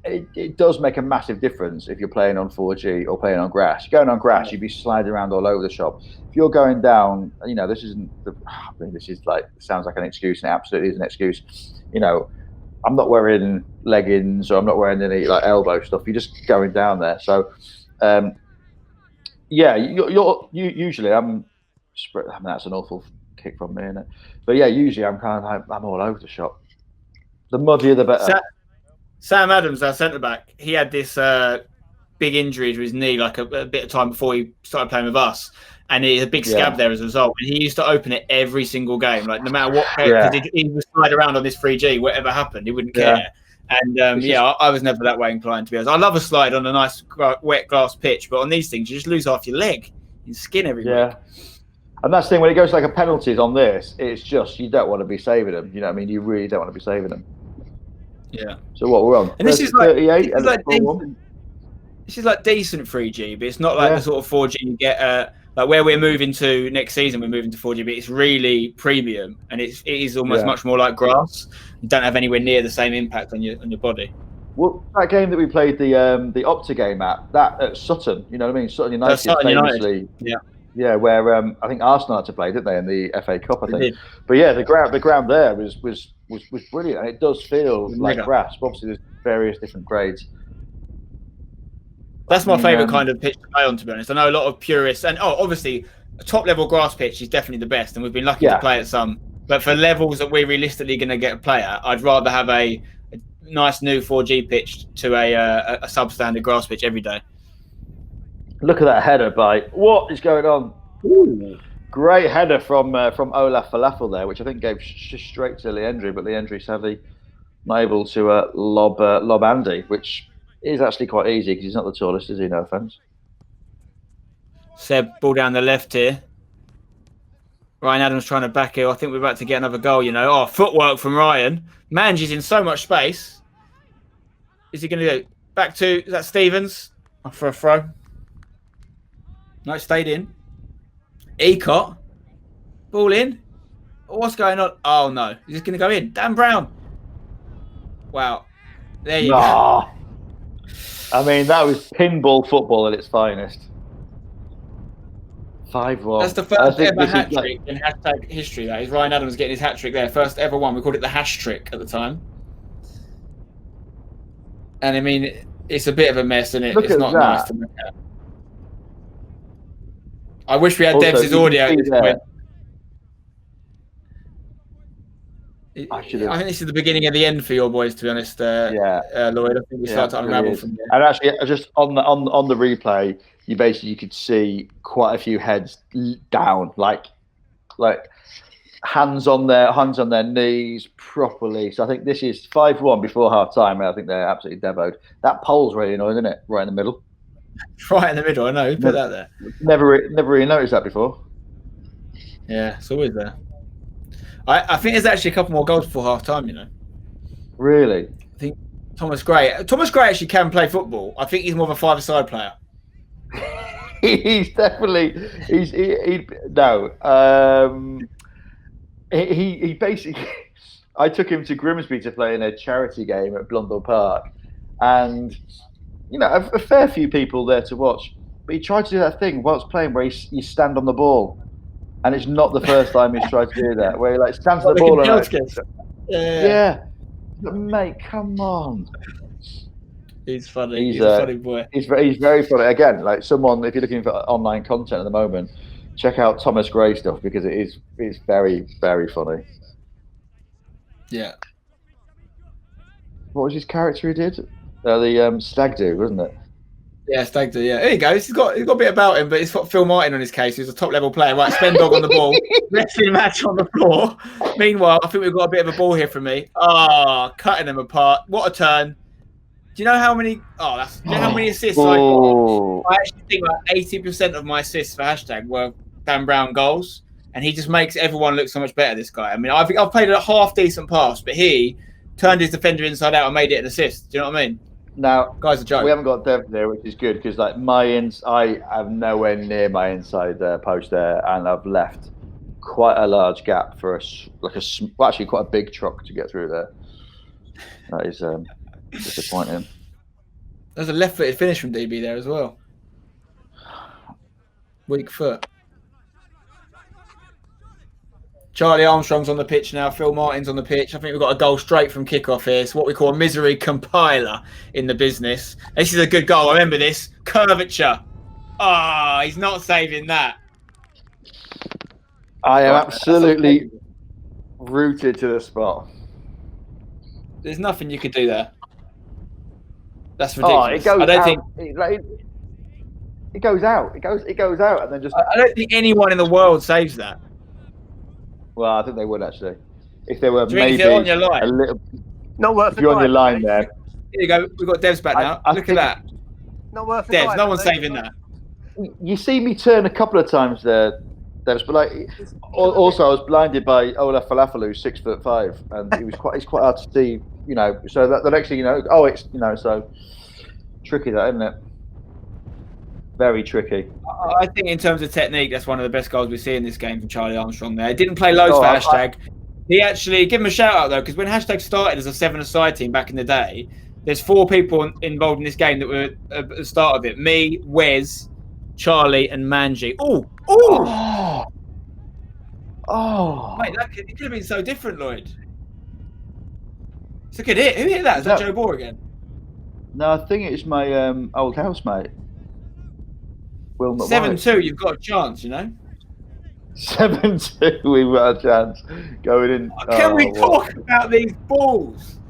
It does make a massive difference if you're playing on 4G or playing on grass. Going on grass, you'd be sliding around all over the shop. If you're going down, you know, this isn't. This is like, sounds like an excuse, and it absolutely is an excuse. You know, I'm not wearing leggings or I'm not wearing any like elbow stuff. You're just going down there. So, you're usually I mean, that's an awful kick from me, isn't it? But yeah, usually I'm kind of like, I'm all over the shop. The muddier, the better. Sam Adams, our centre back, he had this big injury to his knee like a bit of time before he started playing with us. And he had a big scab there as a result. And he used to open it every single game, like no matter what. He would slide around on this 3G, whatever happened, he wouldn't care. And I was never that way inclined, to be honest. I love a slide on a nice wet glass pitch, but on these things, you just lose half your leg, your skin everywhere. Yeah. And that's the thing, when it goes like a penalties on this, it's just, you don't want to be saving them. You know what I mean? You really don't want to be saving them. Yeah. So what, we're on? And this is like, 38. This is like decent 3G, but it's not like the sort of 4G you get. Like where we're moving to next season, we're moving to 4G, but it's really premium, and it is almost much more like grass. You don't have anywhere near the same impact on your body. Well, that game that we played, the Opta game at Sutton, you know what I mean? Sutton United, famously. Yeah, where I think Arsenal had to play, didn't they, in the FA Cup, I think. But yeah, the ground there was was brilliant, and it does feel like grass. But obviously, there's various different grades. That's my favourite kind of pitch to play on, to be honest. I know a lot of purists, and obviously, a top-level grass pitch is definitely the best, and we've been lucky to play at some. But for levels that we're realistically going to get a player, I'd rather have a nice new 4G pitch to a substandard grass pitch every day. Look at that header by what is going on? Ooh. Great header from Olaf Falafel there, which I think gave straight to Leandri, but Leandri sadly not able to lob Andy, which is actually quite easy because he's not the tallest, is he? No offence. Seb, ball down the left here. Ryan Adams trying to back heel. I think we're about to get another goal, you know. Oh, footwork from Ryan. Manji's in so much space. Is he going to go back to, is that Stevens? For a throw. No, it stayed in. Ecott. Ball in. What's going on? Oh, no. He's just going to go in. Dan Brown. Wow. There you go. I mean, that was pinball football at its finest. 5-1. That's the first ever hat trick in hashtag history. That is Ryan Adams getting his hat trick there. First ever one. We called it the hash trick at the time. And I mean, it's a bit of a mess, and it's not nice to look at. I wish we had Devs' audio at this point. I think this is the beginning of the end for your boys, to be honest. Lloyd, I think we start to unravel from there. And actually, just on the replay, you could see quite a few heads down, like hands on their knees properly. So I think this is 5-1 before half time. I think they're absolutely devoed. That pole's really annoying, isn't it? Right in the middle. Right in the middle. I know. Put that there. Never really noticed that before. Yeah, it's always there. I think there's actually a couple more goals before half time, you know. Really? I think Thomas Gray actually can play football. I think he's more of a five-a-side player. He's definitely he basically I took him to Grimsby to play in a charity game at Blundell Park, and you know, a fair few people there to watch, but he tried to do that thing whilst playing where you stand on the ball. And it's not the first time he's tried to do that, where he like stands on the ball and mate, come on. He's funny. He's a funny boy. He's very funny. Again, like someone, if you're looking for online content at the moment, check out Thomas Gray stuff because it's very, very funny. Yeah. What was his character he did? The stag dude, wasn't it? Yeah, stag do. Yeah, there you go. He's got a bit about him, but it's got Phil Martin on his case. He's a top-level player. Right, Spen Dog on the ball. Wrestling match on the floor. Meanwhile, I think we've got a bit of a ball here from me. Cutting them apart. What a turn. Do you know how many? Do you know how many assists I got? I actually think like 80% of my assists for hashtag were Dan Brown goals, and he just makes everyone look so much better. This guy. I mean, I've played a half-decent pass, but he turned his defender inside out and made it an assist. Do you know what I mean? Now, guy's a joke. We haven't got Dev there, which is good because like I have nowhere near my inside post there, and I've left quite a large gap for actually quite a big truck to get through there. That is disappointing. There's a left-footed finish from DB there as well. Weak foot. Charlie Armstrong's on the pitch now. Phil Martin's on the pitch. I think we've got a goal straight from kickoff here. It's what we call a misery compiler in the business. This is a good goal. I remember this. Curvature. He's not saving that. I am absolutely rooted to the spot. There's nothing you could do there. That's ridiculous. I don't think it goes out. It goes out, and then just. I don't think anyone in the world saves that. Well, I think they would actually, if they were maybe on your line? a little. Not worth. If you're on your line there. Here you go. We've got Devs back now. Look at that. Not worth. Devs. No one's saving that. You see me turn a couple of times there, Devs, but like also I was blinded by Olaf Falafel, who's 6'5", and it's quite hard to see. You know, so that the next thing you know, it's so tricky that, isn't it? Very tricky. I think in terms of technique, that's one of the best goals we see in this game from Charlie Armstrong there. Didn't play loads for hashtag. He actually, give him a shout out though, because when hashtag started as a 7-a-side team back in the day, there's 4 people involved in this game that were at the start of it. Me, Wes, Charlie, and Manji. Oh! Oh! Mate, it could have been so different, Lloyd. Look at it. Who hit that? Is that No. Joe Bohr again? No, I think it's my old housemate, Will McWhite. 7-2. You've got a chance, you know. 7-2. We've got a chance going in. Can we talk about these balls?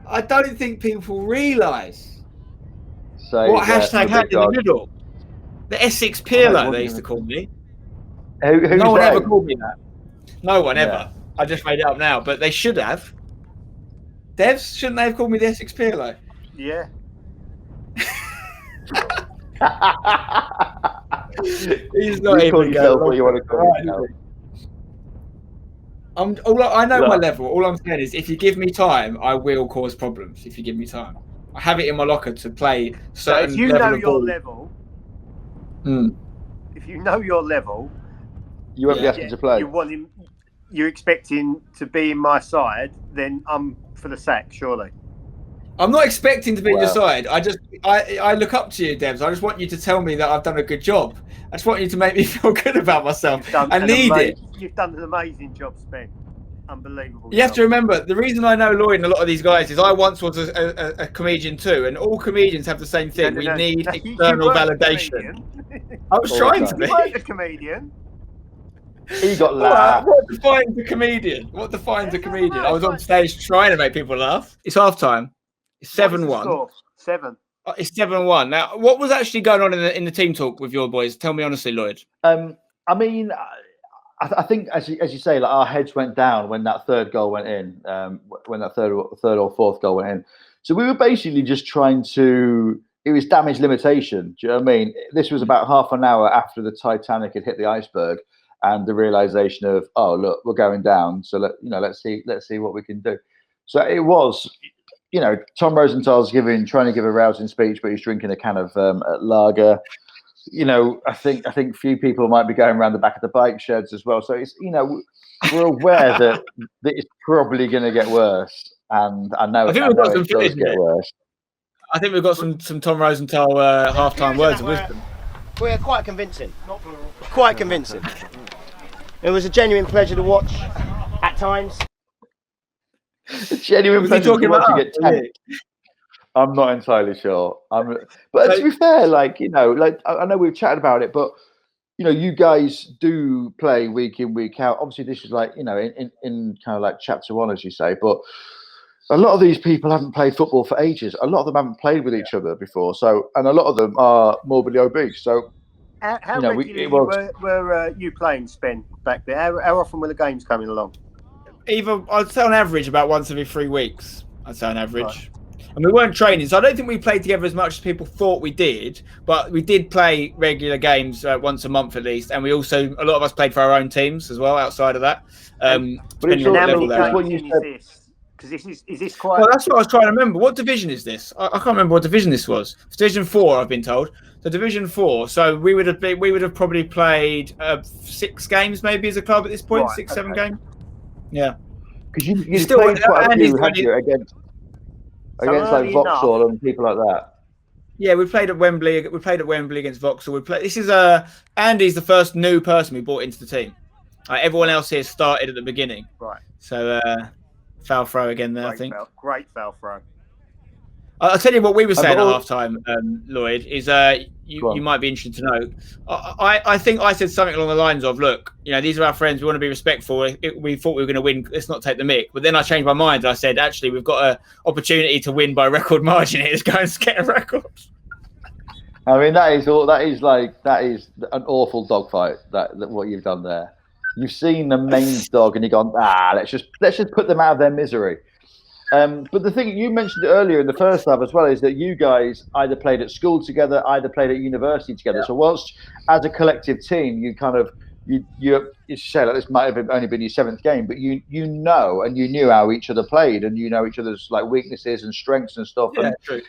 I don't think people realise what hashtag had in the middle. The Essex Pirlo, they used to call me. No one ever called me that. No one ever. I just made it up now, but they should have. Devs, shouldn't they have called me the Essex Pirlo? Yeah. He's not even yourself what you want to call it. I know my level. All I'm saying is, if you give me time, I will cause problems. If you give me time, I have it in my locker to play certain. So if you know your level, Mm. if you know your level, you won't be asking to play. You want him. You're expecting to be in my side, then I'm for the sack, surely. I'm not expecting to be on your side. I look up to you, Devs. I just want you to tell me that I've done a good job. I just want you to make me feel good about myself. I need it. You've done an amazing job, Spen. Unbelievable. You have to remember, the reason I know Lloyd and a lot of these guys is I once was a comedian too, and all comedians have the same thing. We need external validation. I was trying to be. You weren't a comedian. He got laughed. What defines a comedian? What defines a comedian? I was on stage trying to make people laugh. It's half time. It's 7-1. 7. It's 7-1. Now, what was actually going on in the team talk with your boys? Tell me honestly, Lloyd. I mean, I think as you say, like our heads went down when that third goal went in. When that third or fourth goal went in. So we were basically just trying to. It was damage limitation. Do you know what I mean? This was about half an hour after the Titanic had hit the iceberg, and the realization of, oh look, we're going down. So let's see what we can do. So it was. Tom Rosenthal's trying to give a rousing speech, but he's drinking a can of lager. I think few people might be going around the back of the bike sheds as well. So it's we're aware that it's probably going to get worse, and I know it does get worse. I think we've got some Tom Rosenthal half-time words of wisdom. We're quite convincing. Quite convincing. It was a genuine pleasure to watch at times. Genuine pleasure to watch you get tanked. I'm not entirely sure. But to be fair, I know we've chatted about it, but you guys do play week in, week out. Obviously, this is in kind of like chapter 1, as you say. But a lot of these people haven't played football for ages. A lot of them haven't played with each other before. And a lot of them are morbidly obese. So how regularly were you playing, Spen, back there? How often were the games coming along? I'd say on average about once every 3 weeks. I'd say on average. Right. And we weren't training, so I don't think we played together as much as people thought we did. But we did play regular games once a month at least, and a lot of us played for our own teams as well outside of that. But it's how many games is this? Because is this quite? Well, that's what I was trying to remember. What division is this? I can't remember what division this was. It's Division 4, I've been told. So Division 4. So we would have probably played 6 games maybe as a club at this point, right, 6, 7 games. Yeah, because you still played quite a few against like Vauxhall and people like that. Yeah, we played at Wembley. We played at Wembley against Vauxhall. This is Andy's the first new person we brought into the team. Everyone else here started at the beginning. Right. So foul throw again there. I think. Great foul throw. I'll tell you what we were saying at half time, Lloyd, is you might be interested to know. I think I said something along the lines of, look, these are our friends. We want to be respectful. We thought we were going to win. Let's not take the mick. But then I changed my mind. I said, actually, we've got an opportunity to win by record margin here. Let's go and get a record. I mean, that is an awful dogfight. That what you've done there. You've seen the main dog and you've gone, let's just put them out of their misery. But the thing you mentioned earlier in the first half as well is that you guys either played at school together, either played at university together. Yeah. So whilst as a collective team, you kind of you say like this might have only been your 7th game, but you knew how each other played, and you know each other's like weaknesses and strengths and stuff. Yeah, and true.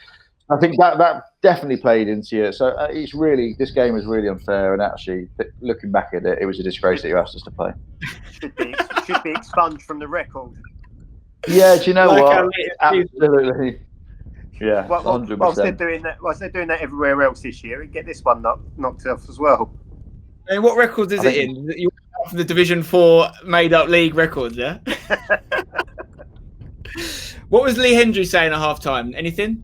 I think that definitely played into it. So this game was really unfair, and actually looking back at it, it was a disgrace that you asked us to play. Should be expunged from the record. Yeah, do you know what? Absolutely. Yeah, 100%. Whilst they're doing that everywhere else this year, and get this one knocked off as well. And what records is it in? You from the Division 4 made-up league records, yeah? What was Lee Hendry saying at half time? Anything?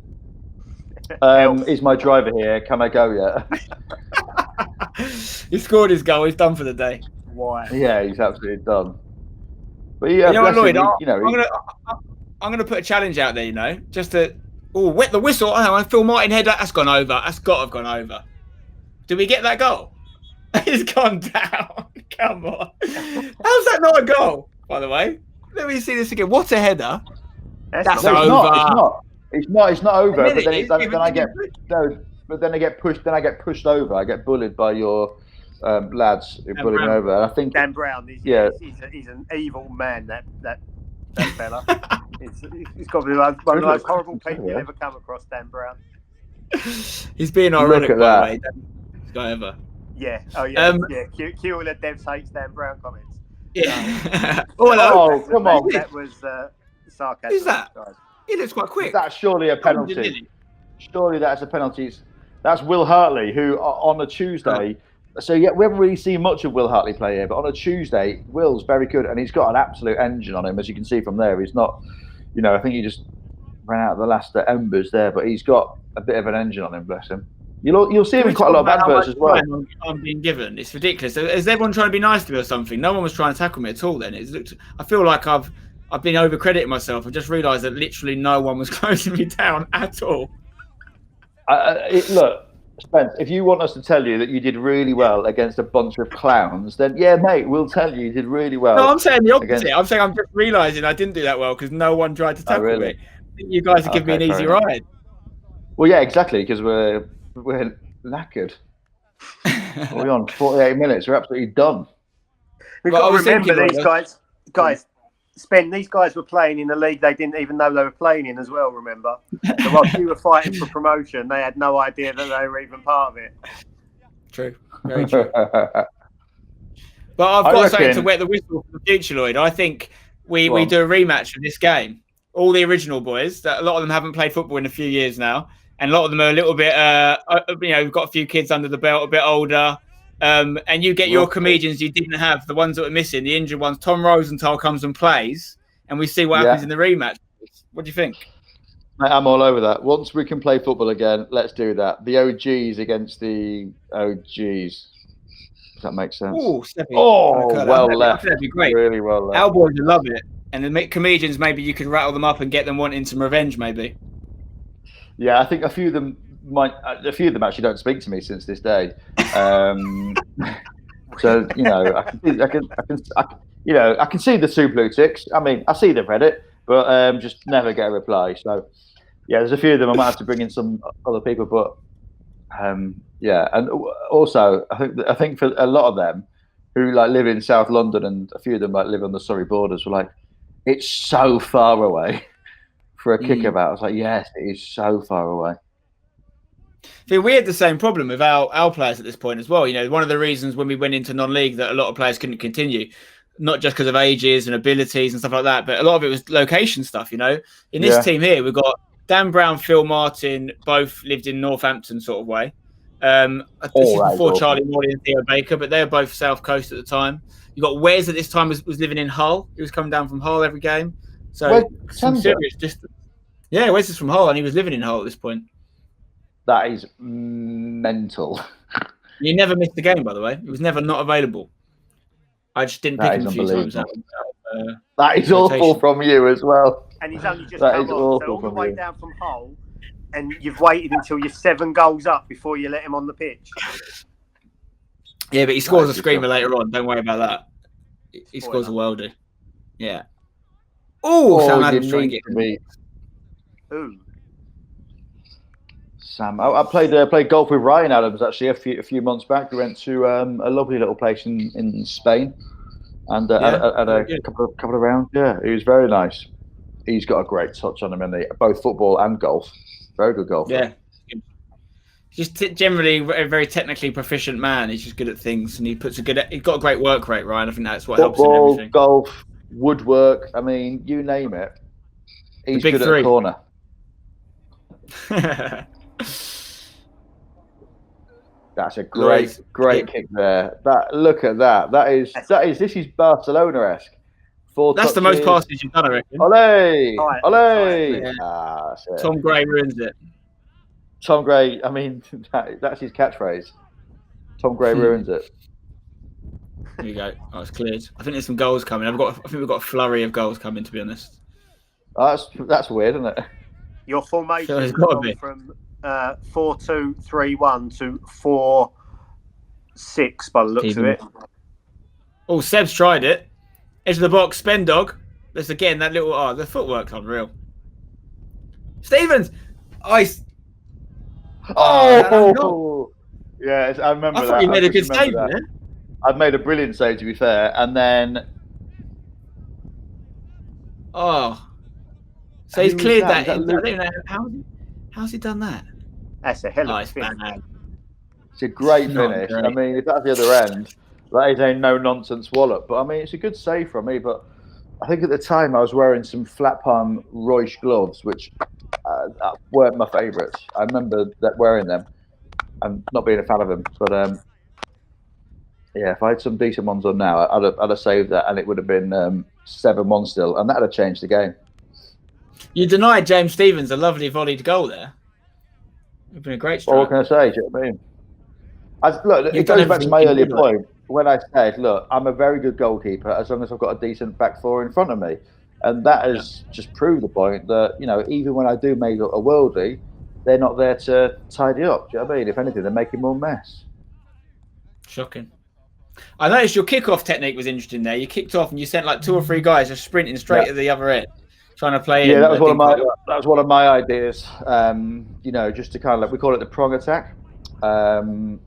Is my driver here? Can I go yet? He scored his goal. He's done for the day. Why? Yeah, he's absolutely done. But yeah, You know what, bless him, Lloyd? I'm gonna put a challenge out there. You know, just to wet the whistle. I Phil Martin header. That's gone over. That's got to have gone over. Did we get that goal? It's gone down. Come on. How's that not a goal? By the way, let me see this again. What a header! That's over. It's not over. But then I get pushed. Then I get pushed over. I get bullied by your lads who bullied me over. And I think Dan Brown. He's an evil man. That fella. He's got to be one of the most horrible people you'll ever come across. Dan Brown. He's being ironic, by the way. Guy ever. Yeah. Oh yeah. Q all the devs hates Dan Brown comments. Yeah. Come on. That was sarcasm. Who's that? He looks quite quick. That's surely a penalty. Surely that's a penalty. That's Will Hartley, who on a Tuesday. So yeah, we haven't really seen much of Will Hartley play here, but on a Tuesday, Will's very good, and he's got an absolute engine on him, as you can see from there. He's not, I think he just ran out of the last embers there, but he's got a bit of an engine on him. Bless him. You'll see him in quite a lot of adverts as well. I'm being given. It's ridiculous. Is everyone trying to be nice to me or something? No one was trying to tackle me at all. Then I feel like I've been overcrediting myself. I just realised that literally no one was closing me down at all. Look, Spence, if you want us to tell you that you did really well against a bunch of clowns, then yeah, mate, we'll tell you did really well. No, I'm saying the opposite. I'm saying I'm just realising I didn't do that well because no one tried to tackle me. I think you guys are giving me an easy ride. Well, yeah, exactly, because we're knackered. We're on 48 minutes. We're absolutely done. We've got to remember these guys. Spen, these guys were playing in a league they didn't even know they were playing in as well, remember? So whilst you were fighting for promotion, they had no idea that they were even part of it. True. Very true. But I've got something to wet the whistle for the future, Lloyd. I think we do a rematch of this game. All the original boys, a lot of them haven't played football in a few years now, and a lot of them are a little bit, we've got a few kids under the belt, a bit older. And you get your comedians you didn't have, the ones that were missing, the injured ones. Tom Rosenthal comes and plays, and we see what happens in the rematch. What do you think? Mate, I'm all over that. Once we can play football again, let's do that. The OGs against the OGs. Does that make sense? Well left. That'd be great. Really well left. Our boys would love it. And the comedians, maybe you could rattle them up and get them wanting some revenge, maybe. Yeah, I think a few of them actually don't speak to me since this day. So I can see the two blue ticks. I mean, I see they've read it, but just never get a reply. So yeah, there's a few of them. I might have to bring in some other people, but yeah. And also, I think for a lot of them who live in South London, and a few of them live on the Surrey borders, were like, it's so far away for a kickabout. I was like, yes, it is so far away. We had the same problem with our players at this point as well. One of the reasons when we went into non-league that a lot of players couldn't continue, not just because of ages and abilities and stuff like that, but a lot of it was location stuff. In this team here, we've got Dan Brown, Phil Martin, both lived in Northampton sort of way. This is before Charlie Morley and Theo Baker, but they were both South Coast at the time. You got Wes at this time was living in Hull. He was coming down from Hull every game. So some serious distance. Yeah, Wes is from Hull and he was living in Hull at this point. That is mental. You never missed the game, by the way. It was never not available. I just didn't pick him a few times. That is awful from you as well. And he's only just come on, so all the way down from Hull, and you've waited until you're 7 goals up before you let him on the pitch. Yeah, but he scores a screamer later on. Don't worry about that. He scores a worldie. Yeah. Sam Adams trying to get me. Who? Sam, I played golf with Ryan Adams actually a few months back. We went to a lovely little place in Spain, and had a couple of rounds. Yeah, he was very nice. He's got a great touch on him in both football and golf. Very good golfer. Yeah, just generally a very technically proficient man. He's just good at things, and he's got a great work rate, Ryan. I think that's what helps in everything. Golf, woodwork. I mean, you name it. He's good at the corner. That's a great kick there. Look at that. This is Barcelona-esque. 4 That's the most passes you've done, I reckon. Ole! Tight, Ole! Yeah. That's it. Tom Gray ruins it. Tom Gray, I mean, that's his catchphrase. Tom Gray ruins it. There you go. Oh, it's cleared. I think there's some goals coming. I think we've got a flurry of goals coming, to be honest. Oh, that's weird, isn't it? Your formation Sure, has it's gotta gone be. from 4-2-3-1 to 4-6 by the looks of it. Oh, Seb's tried it. Edge of the box, Spen dog. There's again that little. The footwork's unreal. Stevens. Oh, yeah, I remember that. I thought you made a good just save remember there. that. I've made a brilliant save, to be fair, and then. Oh, so he's Who was cleared that? that. Was that I don't know how's he done that? That's a hell of a It's finish. bad. It's a great Not finish. great. I mean, if that's the other end, that is a no-nonsense wallop. But I mean, it's a good save from me. But I think at the time I was wearing some flat palm Royce gloves, which weren't my favourites. I remember wearing them and not being a fan of them. But yeah, if I had some decent ones on now, I'd have saved that, and it would have been 7-1 still, and that would have changed the game. You denied James Stevens a lovely volleyed goal there. It's been a great strike. Well, what can I say? Do you know what I mean? Look, You've it done goes back to everything my you can earlier do, point when I said, look, I'm a very good goalkeeper as long as I've got a decent back four in front of me. And that has just proved the point that, you know, even when I do make a worldie, they're not there to tidy up. Do you know what I mean? If anything, they're making more mess. Shocking. I noticed your kickoff technique was interesting there. You kicked off and you sent like 2 or 3 guys just sprinting straight at the other end, trying to play in. Yeah, that was one of my ideas. You know, just to kind of like, we call it the prong attack. Oh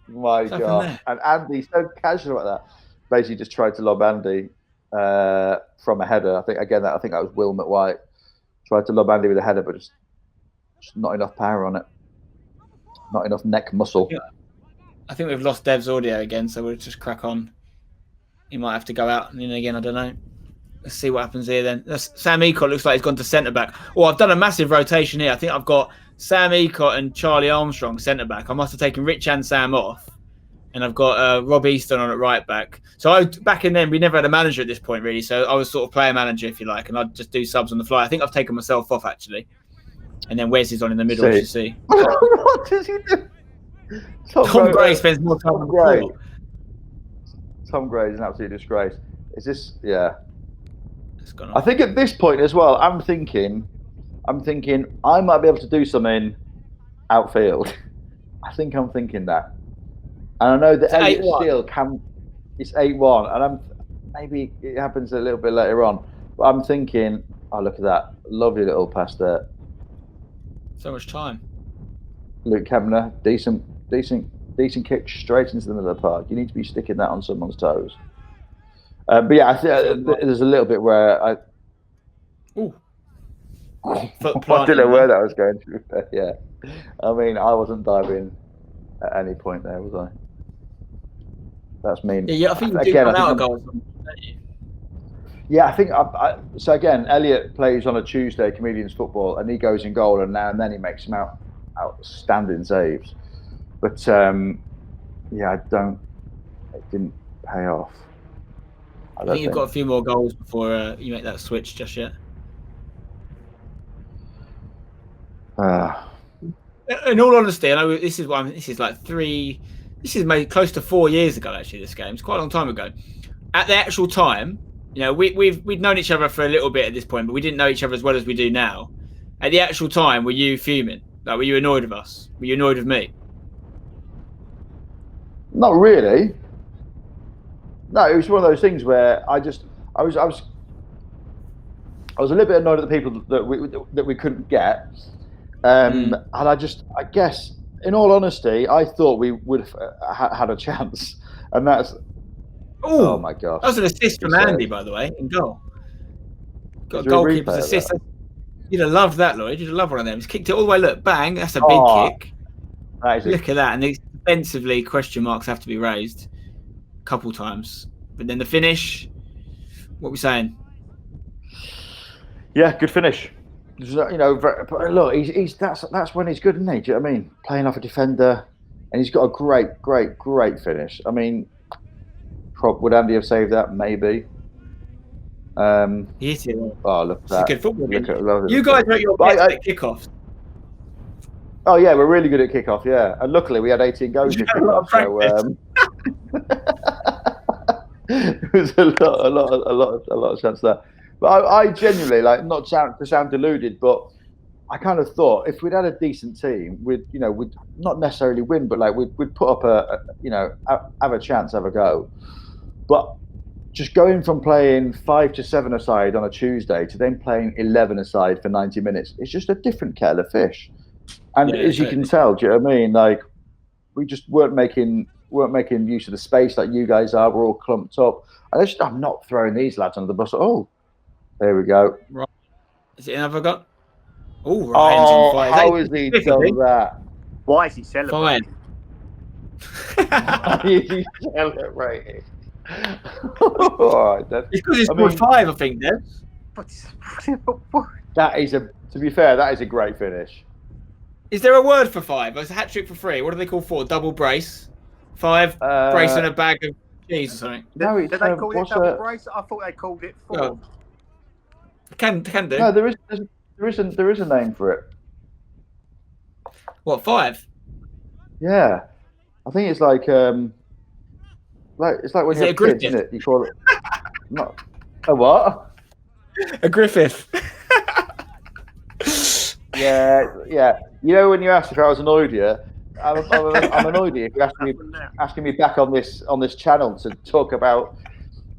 my gosh! And Andy, so casual at that, basically just tried to lob Andy from a header. I think that was Will McWhite. Tried to lob Andy with a header, but just not enough power on it. Not enough neck muscle. I think we've lost Dev's audio again, so we'll just crack on. He might have to go out and in again. I don't know. Let's see what happens here then. Sam Ecott looks like he's gone to centre back. Oh, I've done a massive rotation here. I think I've got Sam Ecott and Charlie Armstrong centre back. I must have taken Rich and Sam off, and I've got Rob Easton on at right back. So back in then, we never had a manager at this point really. So I was sort of player manager, if you like, and I'd just do subs on the fly. I think I've taken myself off actually. And then Wes is on in the middle, as you see. What does he do? Tom Gray spends more time on the court. Tom Gray is an absolute disgrace. Is this? Yeah. gone I off. think at this point as well, I'm thinking I might be able to do something outfield. I think I'm thinking that. And I know that Elliot Steele can. It's 8-1, and maybe it happens a little bit later on. But I'm thinking, oh, look at that. Lovely little pass there. So much time. Luke Kemner, decent kick straight into the middle of the park. You need to be sticking that on someone's toes. But yeah, I think there's a little bit where I. Ooh. I didn't know where that was going to. Yeah, I mean, I wasn't diving at any point there, was I? That's mean. Yeah, I think you do come out of goals, don't you? Yeah, I think so. Again, Elliot plays on a Tuesday, Comedians Football, and he goes in goal, and now and then he makes some outstanding saves. But yeah, it didn't pay off. I think you've got a few more goals before you make that switch just yet. In all honesty, I know this is maybe close to 4 years ago. Actually, this game, it's quite a long time ago. At the actual time, you know, we'd known each other for a little bit at this point, but we didn't know each other as well as we do now. At the actual time, were you fuming? Like, were you annoyed with us? Were you annoyed with me? Not really. No, it was one of those things where I was a little bit annoyed at the people that we couldn't get, and I guess, in all honesty, I thought we would have had a chance, and that's. Oh my gosh! That was an assist from Andy, by the way, in goal. Got a goalkeeper's assist. You'd have loved that, Lloyd. You'd have loved one of them. He's kicked it all the way. Look, bang! That's a big kick. Look at that. And defensively, question marks have to be raised a couple times. But then the finish. What are we saying? Yeah, good finish. You know, look, that's when he's good, isn't he? Do you know what I mean? Playing off a defender, and he's got a great finish. I mean, Would Andy have saved that? Maybe. He hit it. Oh, look at It's that. a good football game. Look at You guys are at your best at kickoffs. Oh yeah, we're really good at kickoff. Yeah, and luckily we had 18 goals in kickoff. So it was a lot of chance there. But I genuinely, like, not to sound deluded, but I kind of thought if we'd had a decent team, we'd not necessarily win, but like we'd put up have a chance, have a go. But just going from playing 5 to 7 aside on a Tuesday to then playing 11 aside for 90 minutes, it's just a different kettle of fish. And as you can tell, do you know what I mean? Like, we just weren't making use of the space like you guys are. We're all clumped up. I'm not throwing these lads under the bus. Oh, there we go. Right. Is it another got? Oh, Ryan's on fire. How has he done that? Why is he celebrating? Why is he celebrating? All right, it's because he's scored 5, I think, Dev. To be fair, that is a great finish. Is there a word for 5? It's a hat trick for 3. What do they call 4? Double brace. 5 brace and a bag of cheese or something. No, did they call it double brace? I thought they called it 4. Well, can do. No, there is a name for it. What, 5? Yeah, I think it's like it's like when you're a kid, isn't it? You call it not a what? A Griffith. Yeah. You know, when you asked if I was annoyed here, I'm annoyed here. You're asking me back on this channel to talk about.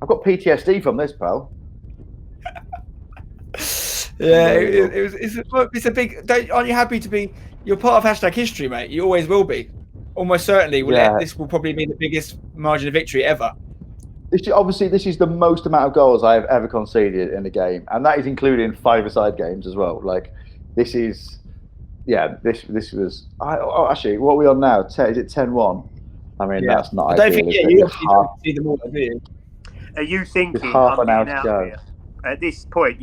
I've got PTSD from this, pal. Yeah, it's a big. Aren't you happy to be? You're part of hashtag history, mate. You always will be. Almost certainly, this will probably be the biggest margin of victory ever. Obviously, this is the most amount of goals I have ever conceded in a game, and that is including 5-a-side games as well. Like, this is, this was. Actually, what are we on now? Is it 10-1? I mean, that's not. I don't think. Yeah, you obviously don't see them all, do you? Are you thinking? Half an hour to go. Here? At this point,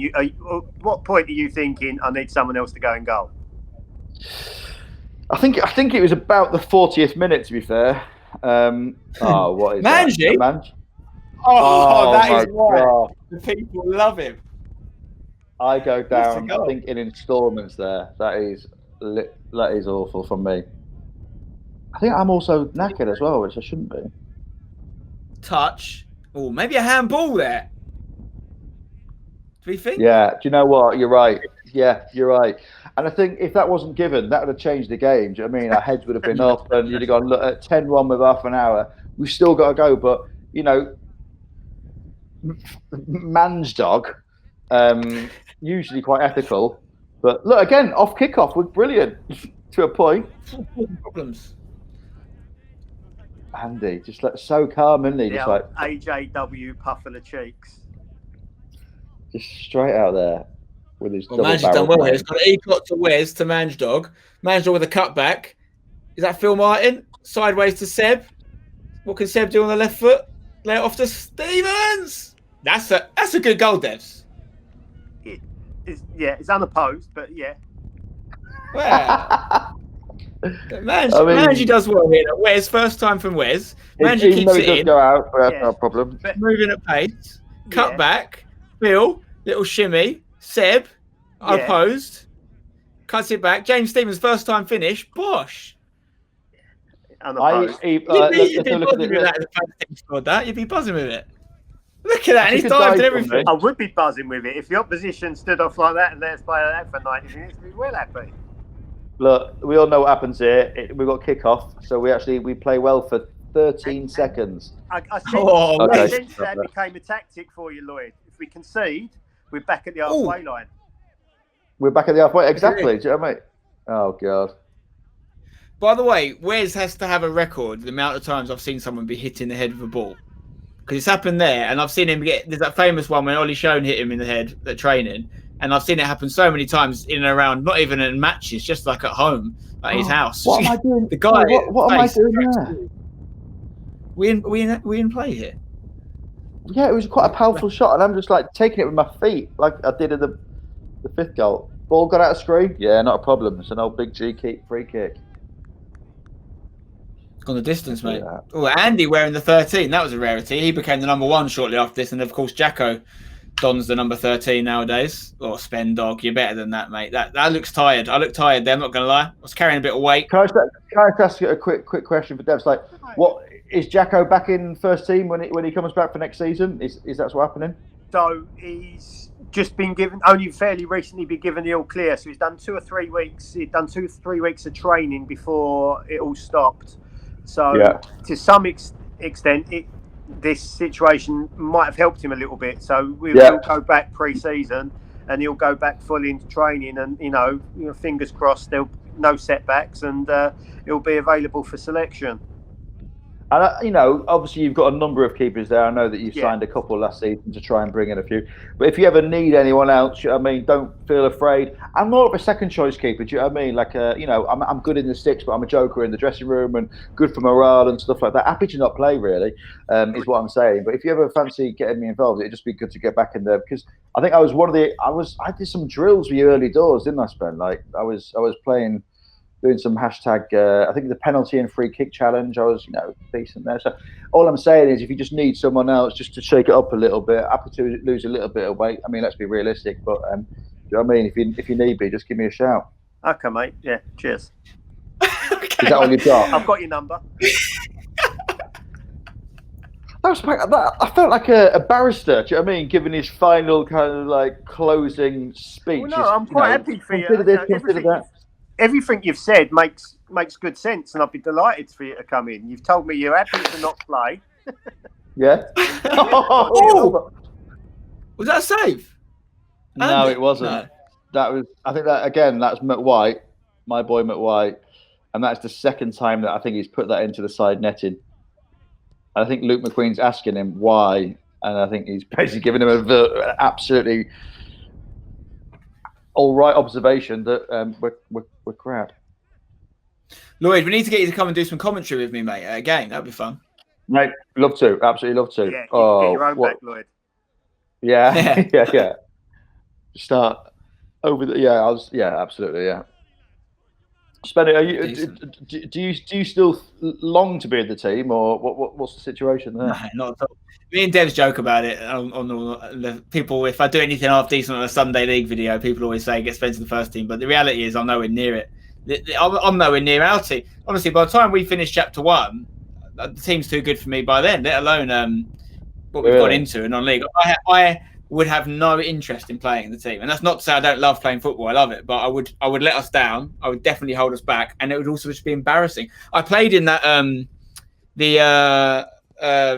what point are you thinking? I need someone else to go and goal. I think it was about the 40th minute. To be fair. What is Manji? That? Oh, that is why the people love him. I go down, I think, in installments there. That is awful from me. I think I'm also knackered as well, which I shouldn't be. Touch. Oh, maybe a handball there. Do you think? Yeah. Do you know what? You're right. Yeah, you're right. And I think if that wasn't given, that would have changed the game. Do you know what I mean? Our heads would have been up and you'd have gone, look, at 10-1 with half an hour, we've still got to go. But, you know, man's dog, usually quite ethical. But look, again, off kickoff was brilliant to a point. Problems. Andy, just so calm, isn't he? Yeah, just like AJW puff of the cheeks. Just straight out there with his double Manj's barrel. done well here. It's got an E-cot to Wes to Manjdog. Manjdog with a cutback. Is that Phil Martin? Sideways to Seb. What can Seb do on the left foot? Lay it off to Stevens. That's a good goal, Devs. It's unopposed, but yeah. Well, Manji does well here. Wes, first time from Wes. Manji keeps it in. Go out, but that's no problem. Moving at pace. Cut back. Phil, little shimmy. Seb, opposed. Cuts it back. James Stevens, first time finish. Bosh. Unopposed. You'd be buzzing with that as a fantasy squad, that. You'd be buzzing with it. Look at that. And he's dived and everything. I would be buzzing with it. If the opposition stood off like that and let us play like that for 90 minutes, we'd be well happy. Look, we all know what happens here. We've got kick-off, so we play well for 13 seconds. I sense that became a tactic for you, Lloyd. If we concede, we're back at the halfway line. We're back at the halfway, exactly. Do you know what I mean? Oh, God. By the way, Wes has to have a record, the amount of times I've seen someone be hit in the head with a ball. Because it's happened there, and I've seen him there's that famous one when Ollie Schoen hit him in the head at training, and I've seen it happen so many times in and around, not even in matches, just like at home, at his house. What am I doing? The guy. What am I doing there? We in play here. Yeah, it was quite a powerful shot, and I'm just like taking it with my feet, like I did in the 5th goal. Ball got out of screen. Yeah, not a problem. It's an old big G free kick. Gone the distance, mate. Yeah. Oh, Andy wearing the 13. That was a rarity. He became the number 1 shortly after this. And, of course, Jacko dons the number 13 nowadays. Or Spen Dog. You're better than that, mate. That looks tired. I look tired there, I'm not going to lie. I was carrying a bit of weight. Can I just ask you a quick question for Devs? Like, what is Jacko back in first team when he comes back for next season? Is that what's happening? So he's just been given, only fairly recently been given the all clear. So he's done 2 or 3 weeks. He'd done 2 or 3 weeks of training before it all stopped. So to some extent, this situation might have helped him a little bit. So we'll go back pre-season and he'll go back fully into training. And, you know fingers crossed, there'll no setbacks and he'll be available for selection. And obviously you've got a number of keepers there. I know that you signed a couple last season to try and bring in a few. But if you ever need anyone else, don't feel afraid. I'm more of a second choice keeper. Do you know what I mean? Like, I'm good in the sticks, but I'm a joker in the dressing room and good for morale and stuff like that. Happy to not play, really, is what I'm saying. But if you ever fancy getting me involved, it'd just be good to get back in there because I think I was I did some drills for you early doors, didn't I, Spen? Like I was playing. Doing some hashtag, I think the penalty and free kick challenge. I was, decent there. So all I'm saying is, if you just need someone else just to shake it up a little bit, happy to lose a little bit of weight. I mean, let's be realistic, but do you know what I mean? If you need me, just give me a shout. Okay, mate. Yeah. Cheers. Okay. Is that all you've got? I've got your number. I felt like a barrister. Do you know what I mean? Giving his final kind of like closing speech. Well, no, I'm quite happy for you. Consider this, consider that. Everything you've said makes good sense, and I'd be delighted for you to come in. You've told me you're happy to not play. Yeah. Oh! Was that a save? No, it wasn't. No. That was. I think that again. That's McWhite, my boy McWhite, and that's the second time that I think he's put that into the side netting. And I think Luke McQueen's asking him why, and I think he's basically giving him an absolutely all right observation that we're crap. Lloyd, we need to get you to come and do some commentary with me, mate, at a game. That'd be fun. Mate, love to. Absolutely love to. Yeah, get your own back, Lloyd. Yeah, yeah. Start over the. Yeah, absolutely. Yeah. Spenny, do you still long to be in the team, or what's the situation there? No, not at all. Me and Devs joke about it on the people. If I do anything half decent on a Sunday League video, people always say get Spence in the first team. But the reality is, I'm nowhere near it. I'm nowhere near our team. Honestly, by the time we finish chapter 1, the team's too good for me by then. Let alone what we've got into and on league. I would have no interest in playing in the team, and that's not to say I don't love playing football. I love it, but I would let us down. I would definitely hold us back, and it would also just be embarrassing. I played in that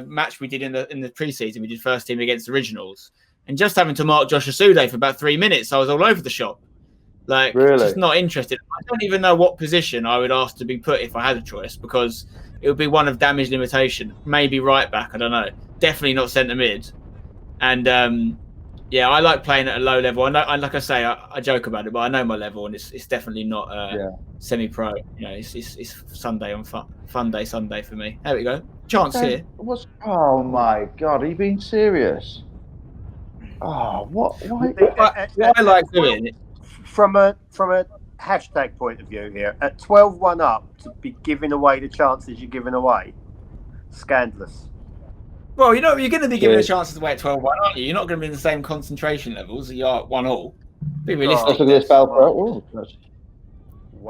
match we did in the preseason. We did first team against originals, and just having to mark Josh Asude for about 3 minutes, I was all over the shop. Like, really? Just not interested. I don't even know what position I would ask to be put if I had a choice, because it would be one of damage limitation, maybe right back. I don't know. Definitely not centre mid. And I like playing at a low level. I know, like I say, I joke about it, but I know my level, and it's definitely not semi-pro. It's Sunday on fun day Sunday for me. There we go. Chance here. Oh my God, are you being serious? Oh, what? Why? What I like doing it. From a hashtag point of view here, at 12-1 up, to be giving away the chances you're giving away, scandalous. Well, you're going to be given a chance away at 12-1, aren't you? You're not going to be in the same concentration levels that you are at 1-1. Be realistic. Wow.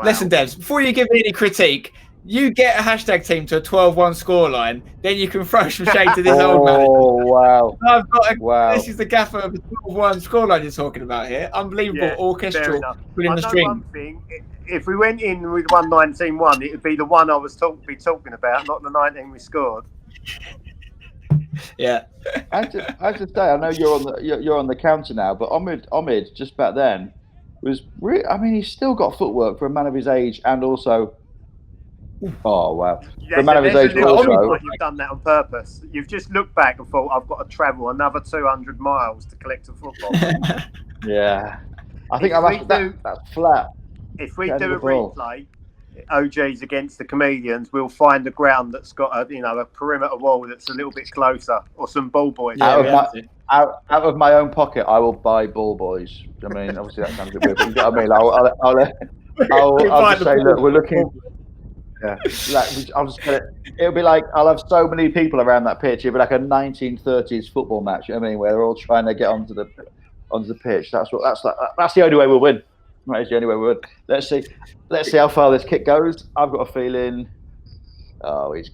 Listen, Devs, before you give me any critique, you get a hashtag team to a 12-1 scoreline, then you can throw some shade to this old man. Oh, wow. This is the gaffer of the 12-1 scoreline you're talking about here. Unbelievable orchestral pulling the string. One thing, if we went in with 1-19-1, it would be the one I was talking about, not the 19 we scored. Yeah. I just say, I know you're on the counter now, but Omid just back then was really, I mean, he's still got footwork for a man of his age, and also, oh wow, for a man of his age also. Like you've done that on purpose. You've just looked back and thought, I've got to travel another 200 miles to collect a football. Yeah, I think that's flat. If we do a replay, OGs against the Comedians, we'll find a ground that's got a perimeter wall that's a little bit closer, or some ball boys. Out of my own pocket, I will buy ball boys. I mean, obviously that sounds a bit weird, but you know what I mean? I'll just say, look, we're looking. Yeah, I'm just gonna. It'll be like I'll have so many people around that pitch. It'll be like a 1930s football match. You know what I mean, where they're all trying to get onto the pitch. That's the only way we'll win. That is the only way we'll win. Let's see how far this kick goes. I've got a feeling. Oh, he's.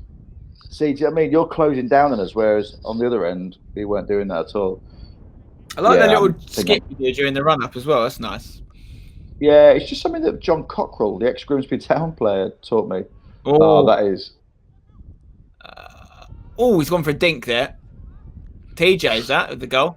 See, I mean, you're closing down on us, whereas on the other end, we weren't doing that at all. I like the little skip you do during the run up as well. That's nice. Yeah, it's just something that John Cockrell, the ex-Grimsby Town player, taught me. Oh, that is. He's gone for a dink there. TJ's that with the goal.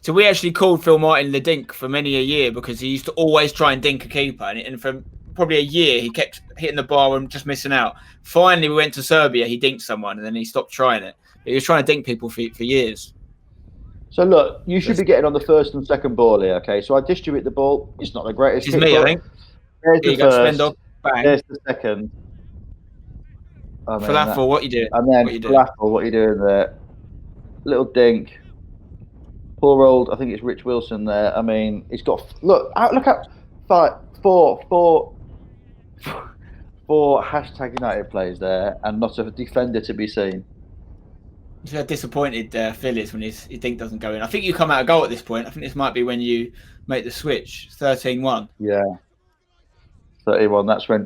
So we actually called Phil Martin the dink for many a year because he used to always try and dink a keeper. And for probably a year, he kept hitting the bar and just missing out. Finally, we went to Serbia. He dinked someone and then he stopped trying it. But he was trying to dink people for years. So look, you should be getting on the first and second ball here, okay? So I distribute the ball. It's not the greatest. It's me, I think. There's the first. Spend off, bang. There's the second. Falafel, what you doing? And then Falafel, what you doing there? Little dink. Poor old, I think it's Rich Wilson there. I mean, he's got look at four hashtag United players there, and not a defender to be seen. See how disappointed Phil is when his dink doesn't go in. I think you come out a goal at this point. I think this might be when you make the switch. 13-1. Yeah. 31. That's I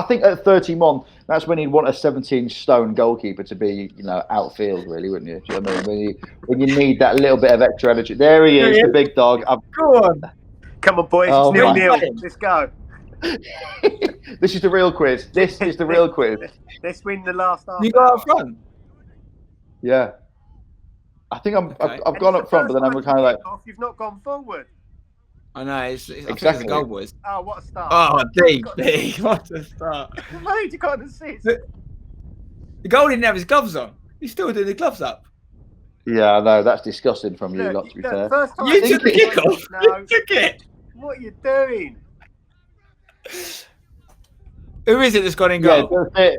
think at 31, that's when he'd want a 17-stone goalkeeper to be, outfield, really, wouldn't you? Do you know what I mean? When you need that little bit of extra energy. There he is, the big dog. Go on. Come on, boys. It's 0-0. Let's go. This is the real quiz. This is the real quiz. Let's win the last half. You go up front. Yeah, I think I've gone up front, but then I'm kind of like, you've not gone forward. I know. It's exactly a goal, boys. Oh, what a start! Oh, deep. What a start! Lloyd, you got an assist. The goal didn't have his gloves on. He's still doing the gloves up. Yeah, I know. That's disgusting from you lot, to be fair. First time you took the kick off. No. You took it. What are you doing? Who is it that's got in goal? Yeah,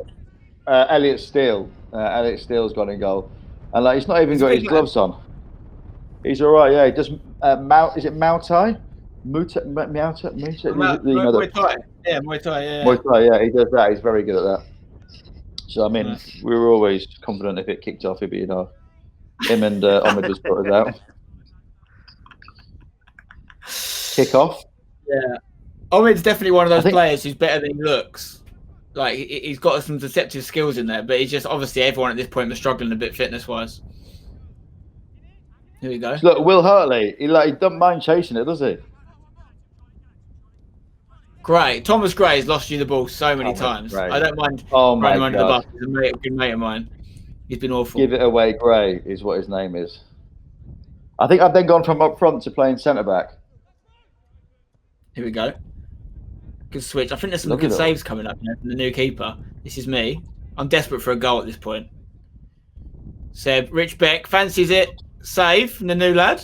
Elliot Steele. Elliot Steele's got in goal, and he's not even got his gloves on. He's all right. Yeah, he does. Is it Muay Thai? Muay Thai. Yeah, Muay Thai. Yeah. Muay Thai. Yeah, he does that. He's very good at that. So I mean, we were always confident if it kicked off, he'd be him and Omid just put us out. Kick off. Yeah, Omid's definitely one of those players who's better than he looks. Like he's got some deceptive skills in there, but he's just obviously everyone at this point was struggling a bit fitness-wise. Here we go. Look, Will Hartley, he doesn't mind chasing it, does he? Great. Thomas Gray's lost you the ball so many times. Gray. I don't mind running him under the bus. He's a good mate of mine. He's been awful. Give it away, Gray is what his name is. I think I've then gone from up front to playing centre back. Here we go. Good switch. I think there's some good saves coming up from the new keeper. This is me. I'm desperate for a goal at this point. Seb, Rich Beck fancies it. Save from the new lad.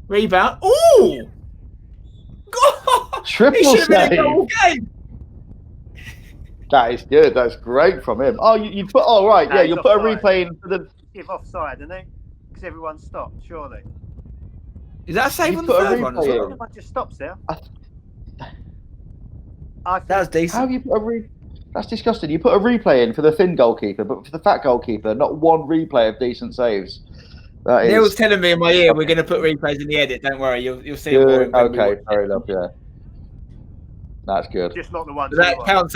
Rebound. Ooh! Triple save. Game. That is good. That's great from him. Oh, you put. Oh, right. Yeah, you'll put a replay in for the. Give offside, isn't he? Because everyone stopped. Surely. Is that a save on the third one as well? Everyone just stops there. That was decent. How have you put That's disgusting. You put a replay in for the thin goalkeeper, but for the fat goalkeeper, not one replay of decent saves. Neil's telling me in my ear we're going to put replays in the edit. Don't worry, you'll see it more. Okay, fair enough. Yeah, that's good. Just not the one. That counts.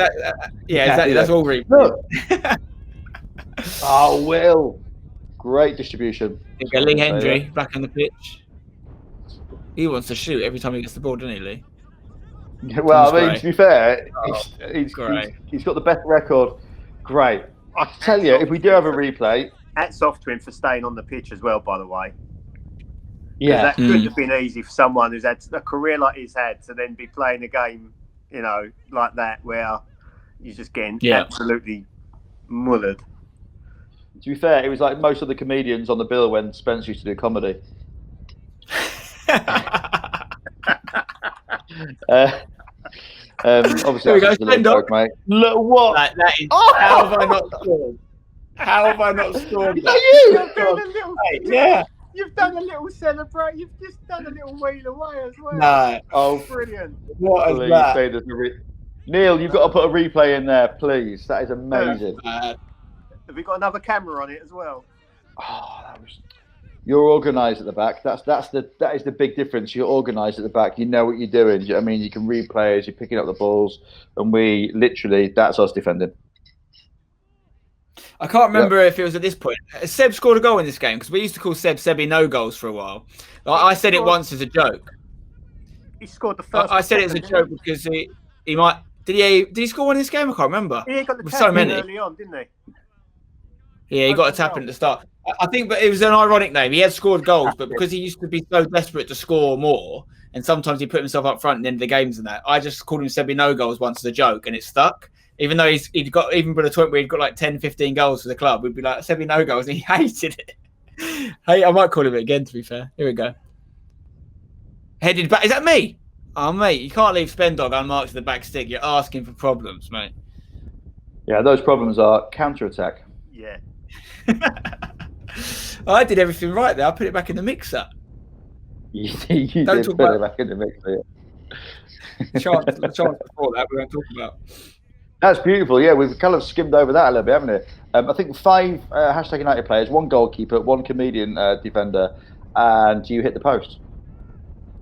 Yeah, exactly. That's all replays. Look. Oh, Will, great distribution. Lee Hendry back on the pitch. He wants to shoot every time he gets the ball, doesn't he, Lee? Well, I mean, to be fair, he's got the best record. Great. I tell you, if we do have a replay, hats off to him for staying on the pitch as well. By the way, yeah, that couldn't have been easy for someone who's had a career like he's had to then be playing a game, like that, where you're just getting absolutely mullered. To be fair, it was like most of the comedians on the bill when Spence used to do comedy. Obviously, there we go. Joke, mate. Look what? That is, how have I not scored? How have I not scored? Is that you? You've done a little, yeah. You've done a little celebrate. You've just done a little wheel away as well. No. Oh, brilliant! What is that? Neil, you've got to put a replay in there, please. That is amazing. Have we got another camera on it as well? Oh, you're organised at the back. That is the big difference. You're organised at the back. You know what you're doing. I mean, you can replay as you're picking up the balls, and we literally that's us defending. I can't remember if it was at this point. Seb scored a goal in this game because we used to call Sebi no goals for a while. I said it once as a joke. He scored the first. I said it as a joke because he might. Did he score one in this game? I can't remember. Yeah, he got the with tap so many early on, didn't he? Yeah, he got a tap in at the start. I think, but it was an ironic name. He had scored goals, but because he used to be so desperate to score more, and sometimes he put himself up front at the end of the games and that, I just called him Sebi no goals once as a joke, and it stuck. Even though he'd got even by the point where he'd got like 10, 15 goals for the club, we'd be like Sebi no goals, and he hated it. Hey, I might call him it again. To be fair, here we go. Headed back. Is that me? Oh, mate, you can't leave Spendog unmarked to the back stick. You're asking for problems, mate. Yeah, those problems are counter-attack. Yeah. I did everything right there. I put it back in the mixer. You did talk put about it back in the mixer. chance before that we won't talk about. That's beautiful. Yeah, we've kind of skimmed over that a little bit, haven't we? I think 5 hashtag United players, 1 goalkeeper, 1 comedian defender, and you hit the post.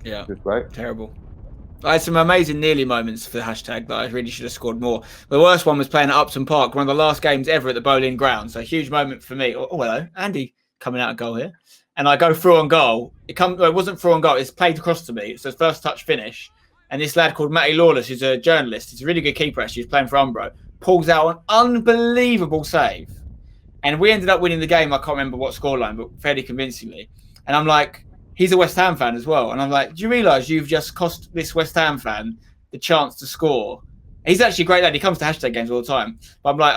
Yeah, it was great. Terrible. I had some amazing nearly moments for the hashtag that I really should have scored more. The worst one was playing at Upton Park, one of the last games ever at the Bowling Ground. So a huge moment for me. Oh, hello, Andy coming out of goal here. And I go through on goal. It wasn't through on goal. It's played across to me. It's the first touch finish. And this lad called Matty Lawless, who's a journalist, he's a really good keeper actually, he's playing for Umbro, pulls out an unbelievable save. And we ended up winning the game. I can't remember what scoreline, but fairly convincingly. And I'm like, he's a West Ham fan as well. And I'm like, do you realise you've just cost this West Ham fan the chance to score? He's actually a great lad. He comes to hashtag games all the time. But I'm like,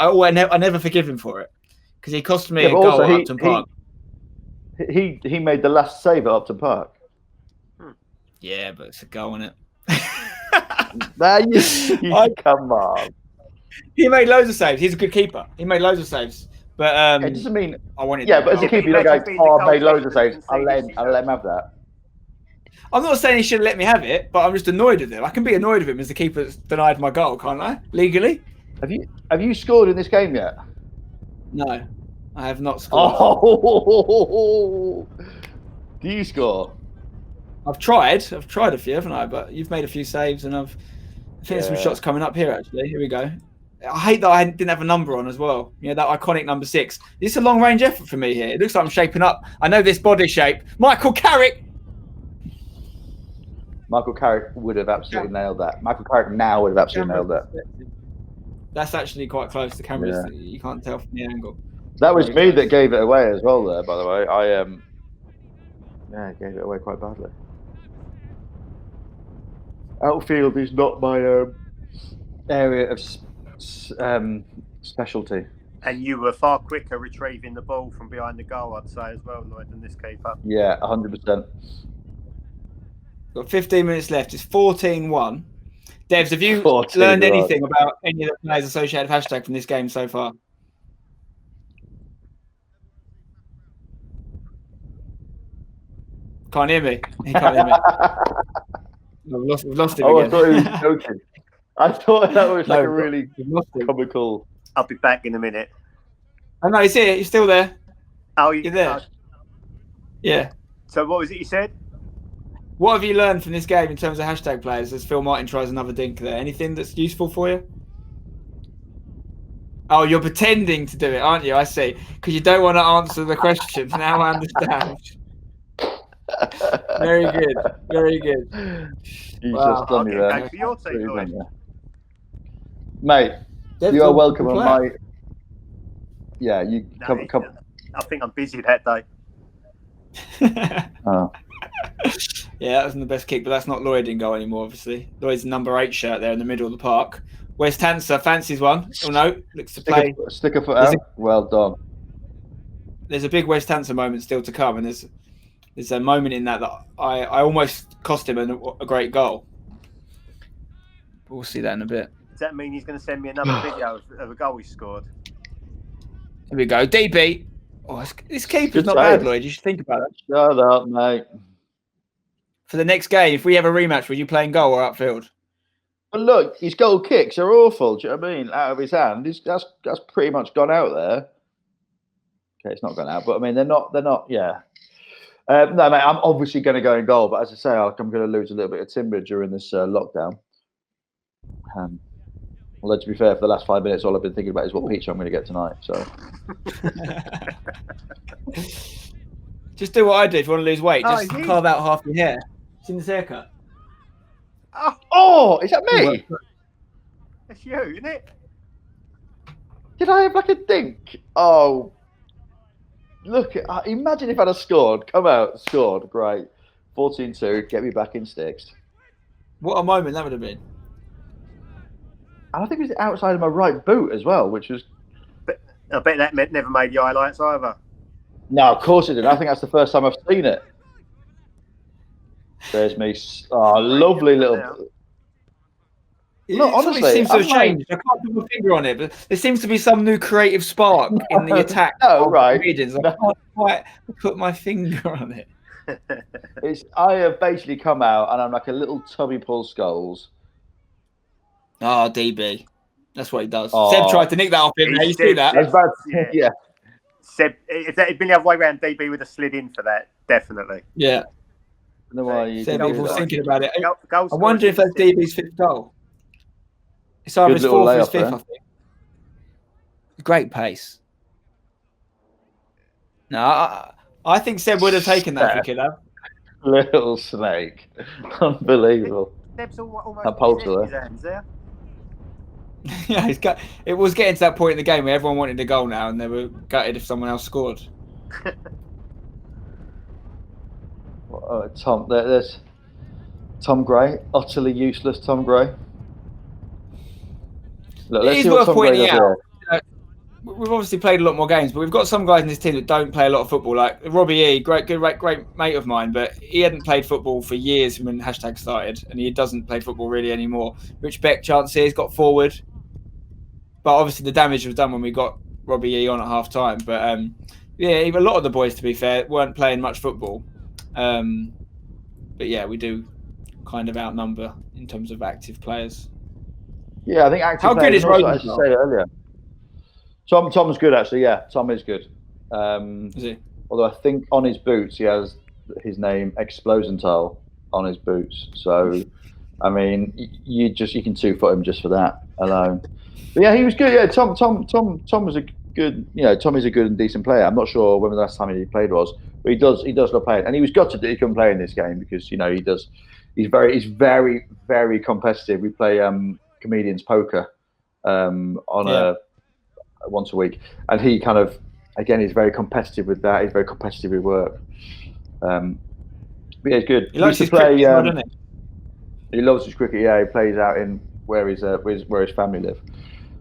I never forgive him for it. Because he cost me a goal at Upton Park. He made the last save at Upton Park. Yeah, but it's a goal, isn't it? Come on. He made loads of saves. He's a good keeper. He made loads of saves. But it doesn't mean I wanted. Yeah, but as a keeper, you don't go, "Oh, I made loads of saves. I'll let him have that." I'm not saying he should let me have it, but I'm just annoyed with him. I can be annoyed with him as the keeper that's denied my goal, can't I? Legally. Have you scored in this game yet? No, I have not scored. Oh, do you score? I've tried a few, haven't I? But you've made a few saves, and I think there's some shots coming up here. Actually, here we go. I hate that I didn't have a number on as well. You know, that iconic number 6. This is a long range effort for me here. It looks like I'm shaping up. I know this body shape. Michael Carrick. Michael Carrick would have absolutely nailed that. Michael Carrick now would have absolutely nailed that. That's actually quite close to cameras. Yeah. You can't tell from the angle. That was me that gave it away as well there, by the way. I gave it away quite badly. Outfield is not my area of specialty. And you were far quicker retrieving the ball from behind the goal, I'd say, as well, Lloyd, than this keeper. Yeah, 100%. Got 15 minutes left. It's 14-1. Devs, have you learned anything about any of the players associated with hashtag from this game so far? Can't hear me. He can't hear me. We've lost him again. I thought he was joking. I thought that was like a really comical. I'll be back in a minute. Oh no, he's here. He's still there. Oh, you're there. Yeah. So what was it you said? What have you learned from this game in terms of hashtag players as Phil Martin tries another dink there? Anything that's useful for you? Oh, you're pretending to do it, aren't you? I see. Because you don't want to answer the question. Now I understand. Very good. Very good. You just done me there. For your team, Lloyd. Mate, you are welcome on my... Yeah, you come. I think I'm busy that day. Oh. Yeah, that wasn't the best kick, but that's not Lloyd in goal anymore, obviously. Lloyd's number 8 shirt there in the middle of the park. West Hanser fancies one. Oh no, looks to play. Stick a foot out. Well done. There's a big West Hanser moment still to come, and there's a moment in that I almost cost him a great goal. But we'll see that in a bit. Does that mean he's going to send me another video of a goal he scored? Here we go. DB. Oh, this keeper's not bad, Lloyd. You should think about it. Shut up, mate. For the next game, if we have a rematch, were you playing goal or outfield? But look, his goal kicks are awful. Do you know what I mean? Out of his hand, that's pretty much gone out there. Okay, it's not gone out, but I mean they're not. Yeah. No, mate. I'm obviously going to go in goal, but as I say, I'm going to lose a little bit of timber during this lockdown. Although to be fair, for the last 5 minutes, all I've been thinking about is what pizza I'm going to get tonight. So. Just do what I do if you want to lose weight. Just carve out half your hair. It's in this haircut. Oh, is that me? That's you, isn't it? Did I have like a dink? Oh, look! Imagine if I'd have scored. Come out, scored. Great. 14-2. Get me back in sticks. What a moment that would have been. And I think it was outside of my right boot as well, which was. But I bet that never made the highlights either. No, of course it didn't. I think that's the first time I've seen it. There's me. Oh, lovely little. Look, honestly, it seems to have changed. I can't put my finger on it, but there seems to be some new creative spark in the attack. Oh, right. Comedians. I can't quite put my finger on it. I have basically come out and I'm like a little tubby Paul Scholes. Oh, DB. That's what he does. Seb tried to nick that off him. You see that? Yeah. Seb, if that had been the other way around, DB would have slid in for that, definitely. Yeah. I don't know why you Seb was thinking about it. I wonder if that's DB's fifth goal. It's either his fourth or his fifth, I think. Great pace. No, I think Seb would have taken that if he could have. Little snake. Unbelievable. Seb's almost his hands there. Yeah, it was getting to that point in the game where everyone wanted a goal now and they were gutted if someone else scored. Tom, there's Tom Gray, utterly useless Tom Gray. Look, let's see what Tom Gray does here. We've obviously played a lot more games, but we've got some guys in this team that don't play a lot of football. Like Robbie E, great mate of mine, but he hadn't played football for years when hashtag started, and he doesn't play football really anymore. Rich Beck, chances got forward, but obviously the damage was done when we got Robbie E on at half time. But yeah, even a lot of the boys, to be fair, weren't playing much football. But yeah, we do kind of outnumber in terms of active players. Yeah, I think active. How good is Rosenthal? As I said earlier. Tom's good actually. Yeah, Tom is good. Is he? Although I think on his boots he has his name Explosenthal on his boots. So, I mean, you can 2-foot him just for that alone. But yeah, he was good. Yeah, Tom was a good. You know, Tom is a good and decent player. I'm not sure when the last time he played was, but he does love playing, and he was gutted that he couldn't play in this game because he does. He's very very competitive. We play comedians poker once a week, and he kind of again is very competitive with that. He's very competitive with work. But yeah, he's good. He likes to his play. Cricket, doesn't he? He loves his cricket. Yeah, he plays out in where his family live.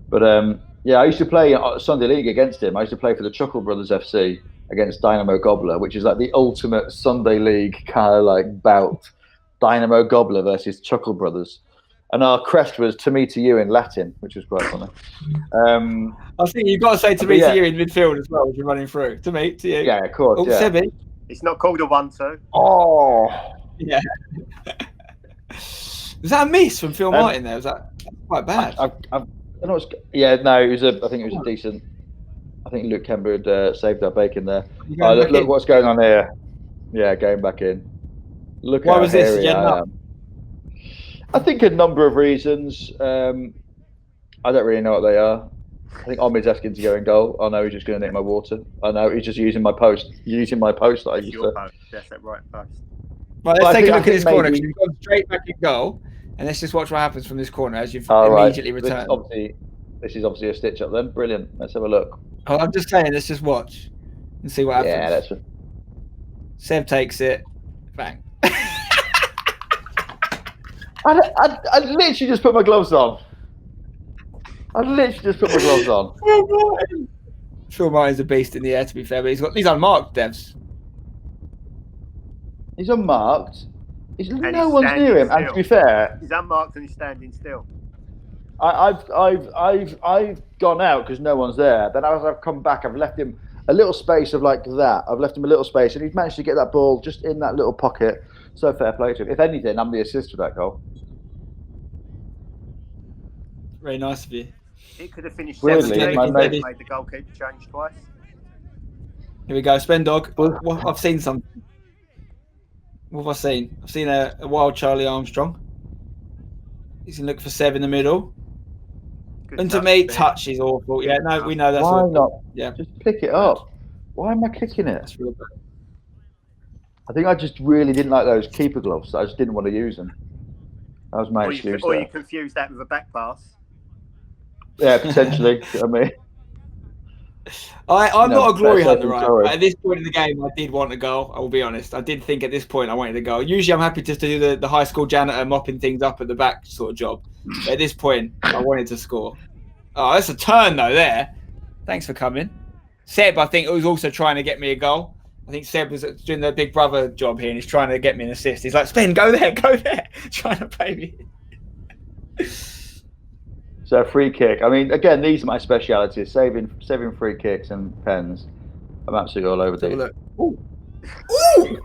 But yeah, I used to play Sunday League against him. I used to play for the Chuckle Brothers FC against Dynamo Gobbler, which is like the ultimate Sunday League kind of like bout. Dynamo Gobbler versus Chuckle Brothers. And our crest was "To me, to you" in Latin, which was quite funny. I think you've got to say "to me, to you" in midfield as well as you're running through. To me, to you. Yeah, of course. Oh, yeah. Sebby. It's not called a 1-2. Oh. Yeah. Was that a miss from Phil Martin there? Was that quite bad? I don't know. Yeah, no, it was I think it was a decent. I think Luke Kemba had saved our bacon there. Look what's going on here. Yeah, going back in. Look Why how was this? hairy I am. I think a number of reasons. I don't really know what they are. I think Omid's asking to go in goal. I know he's just going to nick my water. I know he's just using my post. Using my post that I used to. Post. That's that right post. Right, let's take a look at this corner because you've gone straight back in goal, and let's just watch what happens from this corner as you've immediately returned. This is obviously a stitch up then. Brilliant. Let's have a look. Oh, I'm just saying, let's just watch and see what happens. Yeah, that's it. Seb takes it. Bang. I literally just put my gloves on. Phil Martin's a beast in the air, to be fair, but he's unmarked, Devs. He's unmarked. No one's near him. And to be fair, he's unmarked and he's standing still. I've gone out because no one's there. Then as I've come back, I've left him a little space of like that. I've left him a little space, and he's managed to get that ball just in that little pocket. So fair play to him. If anything, I'm the assist for that goal. Very nice of you. It could have finished Weirdly, 7-3 my if mate- they made the goalkeeper change twice. Here we go. Spen Dog. Well- I've seen something. What have I seen? I've seen a wild Charlie Armstrong. He's going to look for Seb in the middle. Good And to touch me, there. touch is awful. Yeah, no, we know that's Why awful. not? Yeah, Just pick it up. Why am I kicking it? that's real bad. I think I just really didn't like those keeper gloves. I just didn't want to use them. That was my excuse. Or there. you confuse that with a back pass. Yeah, potentially. I mean, I'm No, not a glory that's hunter, right? sorry. But at this point in the game, I did want a goal. I will be honest. I did think at this point I wanted a goal. Usually, I'm happy just to do the high school janitor mopping things up at the back sort of job. But at this point, I wanted to score. Oh, that's a turn though. There. Thanks for coming, Seb. I think was also trying to get me a goal. I think Seb was doing the big brother job here, and he's trying to get me an assist. He's like, "Spen, go there, trying to play me." so free kick. I mean, again, these are my specialities: saving free kicks and pens. I'm absolutely all over Let's have a these. look. Ooh,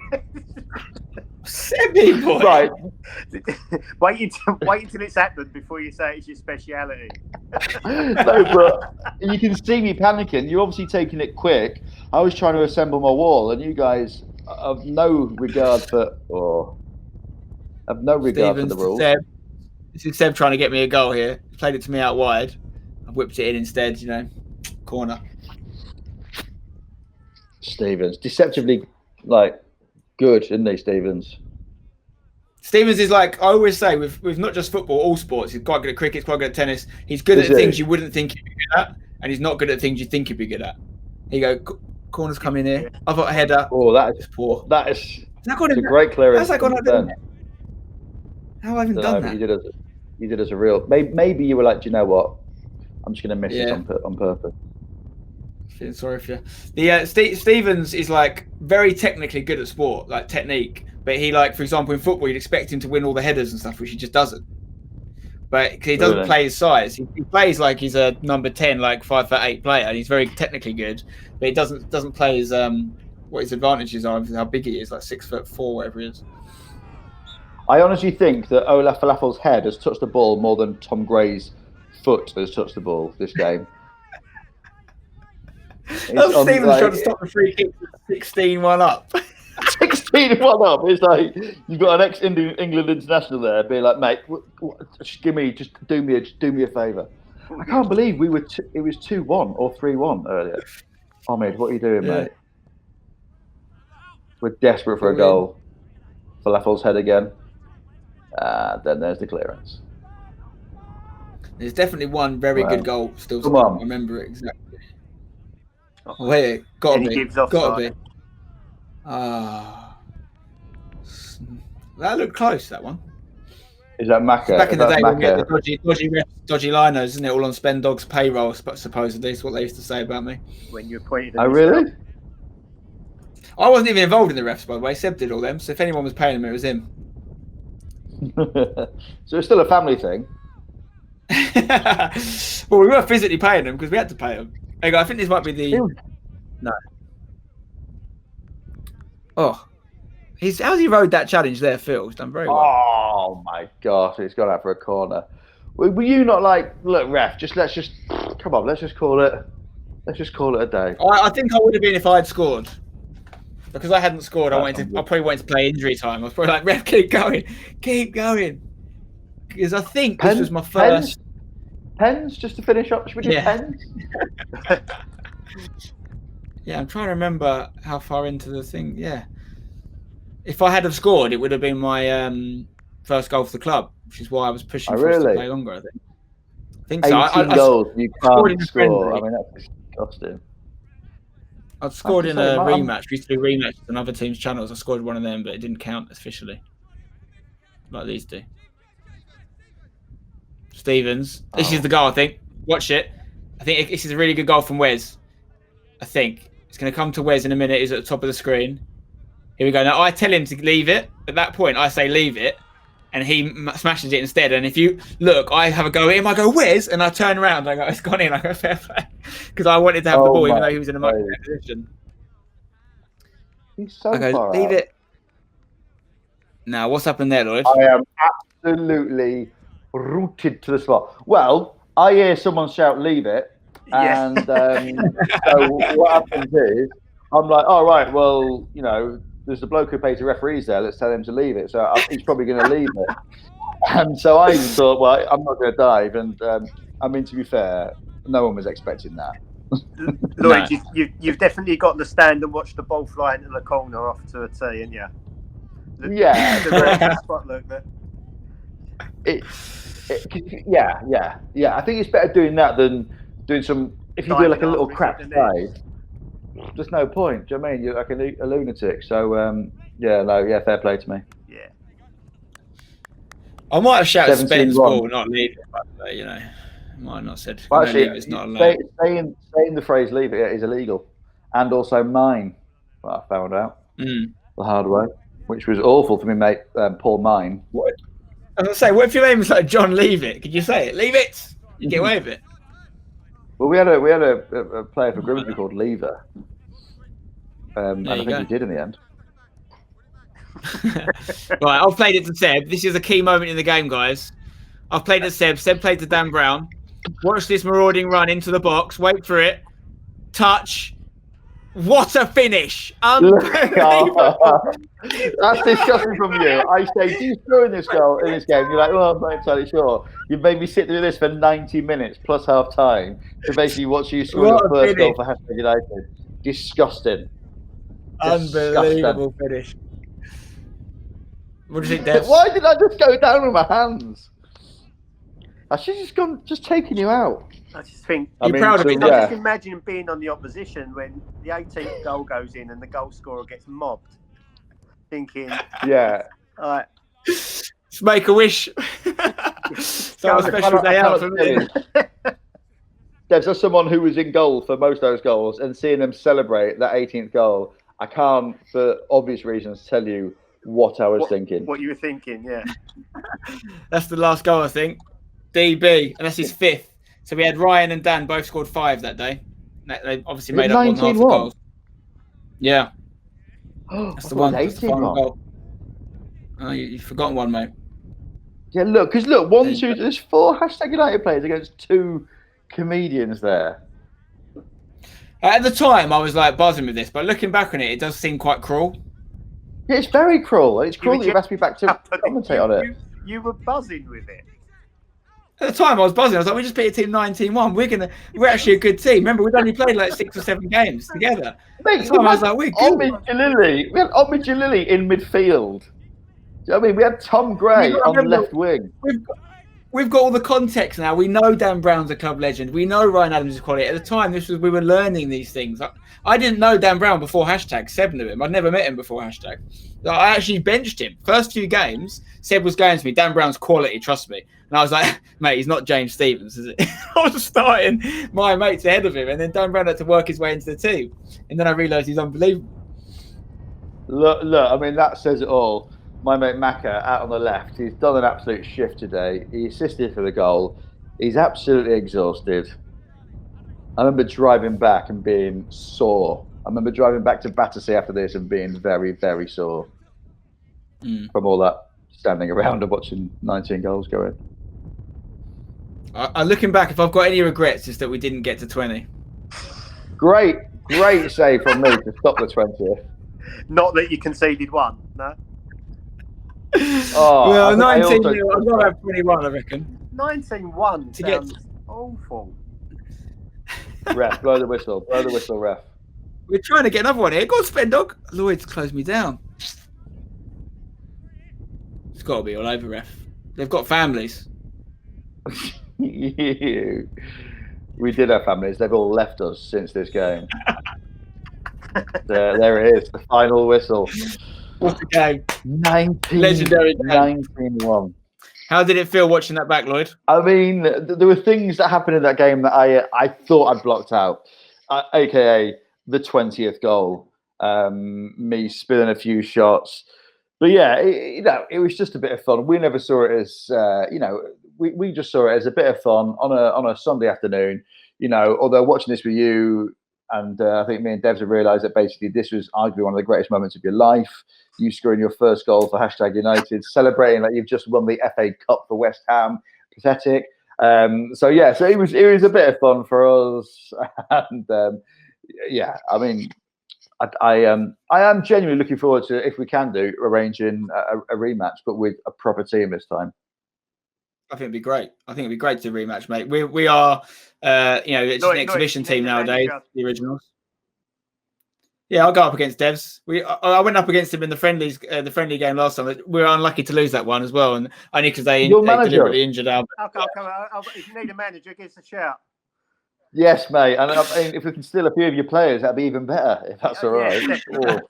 Sebby boy. Right. wait until it's happened before you say it's your speciality. No, but you can see me panicking. You're obviously taking it quick. I was trying to assemble my wall, and you guys have no regard for for the rules. Seb. This is Seb trying to get me a goal here. He played it to me out wide. I whipped it in instead, corner. Stevens, deceptively good, isn't he, Stevens? Stevens is like, I always say, with not just football, all sports. He's quite good at cricket, he's quite good at tennis. He's good Is at the he? things you wouldn't think he'd be good at, and he's not good at things you think he'd be good at. Here you go, corners come in here. I've got a header. Oh, that is It's poor. that is That gone it's a in great clearance. How's that gone out there? How have I even No, done but that? you did as a real. Maybe you were like, do you know what? I'm just going to miss Yeah. this on purpose. Feeling sorry for you. The Stevens is like very technically good at sport, like technique. But he for example, in football, you'd expect him to win all the headers and stuff, which he just doesn't. But 'cause he doesn't Really? play his size. He plays like he's a number 10, like 5'8" player, and he's very technically good. But he doesn't play his what his advantages are, how big he is, like 6'4", whatever he is. I honestly think that Olaf Falafel's head has touched the ball more than Tom Gray's foot has touched the ball this game. Stevens trying to stop the free kick, 16-1 up. 16-1 up. It's like you've got an ex-England international there, being like, mate, just do me a favour. I can't believe it was 2-1 or 3-1 earlier. Ahmed, what are you doing, Yeah. mate? We're desperate for a goal. Falafel's head again. Then there's the clearance. There's definitely one very good goal still. Come on. I remember it exactly. Oh, wait, gotta And he be. gives offside. That looked close, that one. Is that Macca? Back in the Is that day when we had Macca? the dodgy liners, isn't it? All on Spen Dog's payroll, supposedly. That's what they used to say about me. When you appointed Oh, really? I wasn't even involved in the refs, by the way. Seb did all them. So if anyone was paying them, it was him. So it's still a family thing. Well, we were physically paying them because we had to pay them. There you go. I think this might be the... No. Oh. How's he rode that challenge there, Phil? He's done very well. Oh my gosh, it's gone out for a corner. Were you not like, look, ref, let's just call it a day. I think I would have been if I had scored. Because I hadn't scored, I probably wanted to play injury time. I was probably like, ref, keep going. Because I think this was my first... Pens, just to finish up, should we do pens? Yeah, I'm trying to remember how far into the thing. Yeah. If I had have scored, it would have been my first goal for the club, which is why I was pushing for us to play longer, I think. So. 18 goals, you can't score. Friendly. I mean, that's disgusting. I'd scored in a rematch. We used to do rematches on other teams' channels. I scored one of them, but it didn't count officially. Like these do. Stevens. This is the goal, I think. Watch it. I think this is a really good goal from Wes. I think. It's going to come to Wes in a minute. He's at the top of the screen. Here we go. Now, I tell him to leave it. At that point, I say leave it. And he smashes it instead. And if you look, I have a go at him. I go, Wes? And I turn around. I go, it's gone in. I go, fair play. Because I wanted to have the ball, even though he was in a much better position. He's so I go, far leave out. it. Now, what's happened there, Lloyd? I am absolutely rooted to the spot. Well, I hear someone shout, "Leave it," Yeah. and so what happens is, I'm like, "All right, well, there's the bloke who pays the referees there. Let's tell him to leave it." So he's probably going to leave it. And so I thought, well, I'm not going to dive. And I mean, to be fair, no one was expecting that. Lloyd, you've definitely got to stand and watch the ball fly into the corner off to a tee, haven't you? Yeah. The spot look there. Yeah. I think it's better doing that than doing some. If you do like a little crap dive, there's no point. Do you know what I mean? You're like a lunatic. So fair play to me. Yeah. I might have shouted Spen's 17-1. ball, not leave it, but I might have not said. Well, actually, leave it's not allowed. saying the phrase "leave it" is illegal, and also mine. Well, I found out the hard way, which was awful for me, mate. Poor mine. What? I was gonna say, what if your name was like John Leave It? Could you say it? Leave it. You get away with it. Well, we had a player for Grimsby called Lever, and I think he did in the end. Right, I've played it to Seb. This is a key moment in the game, guys. I've played it to Seb. Seb played to Dan Brown. Watch this marauding run into the box. Wait for it. Touch. What a finish! Unbelievable. That's disgusting from you. I say, do you score in this game? You're like, well, I'm not entirely sure. You've made me sit through this for 90 minutes plus half time to basically watch you score your first goal for Hashtag United. Disgusting. Unbelievable finish. What do you think, Devs? Why did I just go down with my hands? I should have just taken you out. I just think you're proud of me. I just imagine being on the opposition when the 18th goal goes in and the goal scorer gets mobbed. Thinking, yeah, all right, let's make a wish. So a special day out for me. There's someone who was in goal for most of those goals, and seeing them celebrate that 18th goal, I can't, for obvious reasons, tell you what I was thinking. What you were thinking, yeah. That's the last goal, I think. DB, and that's his 5th. So we had Ryan and Dan both scored 5 that day. They obviously made up 1/2 the goals. Yeah. That's the one. That's the final goal. Oh, you've forgotten one, mate. Yeah, because there's 4 Hashtag United players against 2 comedians there. At the time, I was like buzzing with this, but looking back on it, it does seem quite cruel. Yeah, it's very cruel. It's cruel that you've asked me back to commentate on it. You were buzzing with it. At the time, I was buzzing. I was like, we just beat a team 19-1. We're actually a good team. Remember, we'd only played like 6 or 7 games together. Mate, at the time, I was like, we're good. We had Omid Jalili in midfield. Do you know what I mean? We had Tom Gray on the left wing. We've got all the context now. We know Dan Brown's a club legend. We know Ryan Adams is quality. At the time, we were learning these things. I didn't know Dan Brown before Hashtag. Seb knew him. I'd never met him before Hashtag. I actually benched him. First 2 games, Seb was going to me, Dan Brown's quality, trust me. And I was like, mate, he's not James Stevens, is it? I was starting my mates ahead of him, and then Dan Brown had to work his way into the team. And then I realised he's unbelievable. Look, I mean, that says it all. My mate Macca out on the left, he's done an absolute shift today. He assisted for the goal. He's absolutely exhausted. I remember driving back and being sore. I remember driving back to Battersea after this and being very, very sore from all that standing around and watching 19 goals go in. Looking back, if I've got any regrets, it's that we didn't get to 20. Great save from me to stop the 20th. Not that you conceded 1, no? Oh, well, 19, I'd rather have 21, I reckon. 19-1 sounds awful. Ref, blow the whistle, ref. We're trying to get another one here. Go on, Spen Dog. Lloyd's closed me down. It's got to be all over, ref. They've got families. We did have families. They've all left us since this game. There it is, the final whistle. What a game. Legendary 19-1. How did it feel watching that back, Lloyd? I mean, there were things that happened in that game that I thought I'd blocked out, aka the 20th goal, me spilling a few shots. But yeah, it was just a bit of fun. We never saw it as, we just saw it as a bit of fun on a Sunday afternoon. Although watching this with you, and I think me and Devs have realised that basically this was arguably one of the greatest moments of your life. You scoring your first goal for Hashtag United, celebrating like you've just won the FA Cup for West Ham. Pathetic. So it was a bit of fun for us, and yeah, I mean, I am genuinely looking forward to, if we can do, arranging a rematch, but with a proper team this time. I think it'd be great. I think it'd be great to rematch, mate. We are, it's an exhibition team nowadays, the originals. Yeah, I'll go up against Devs. I went up against him in the friendly game last time. We were unlucky to lose that one as well, and only because they deliberately injured our. If you need a manager, give us a shout. Yes, mate. And if we can steal a few of your players, that'd be even better. If that's all right. Or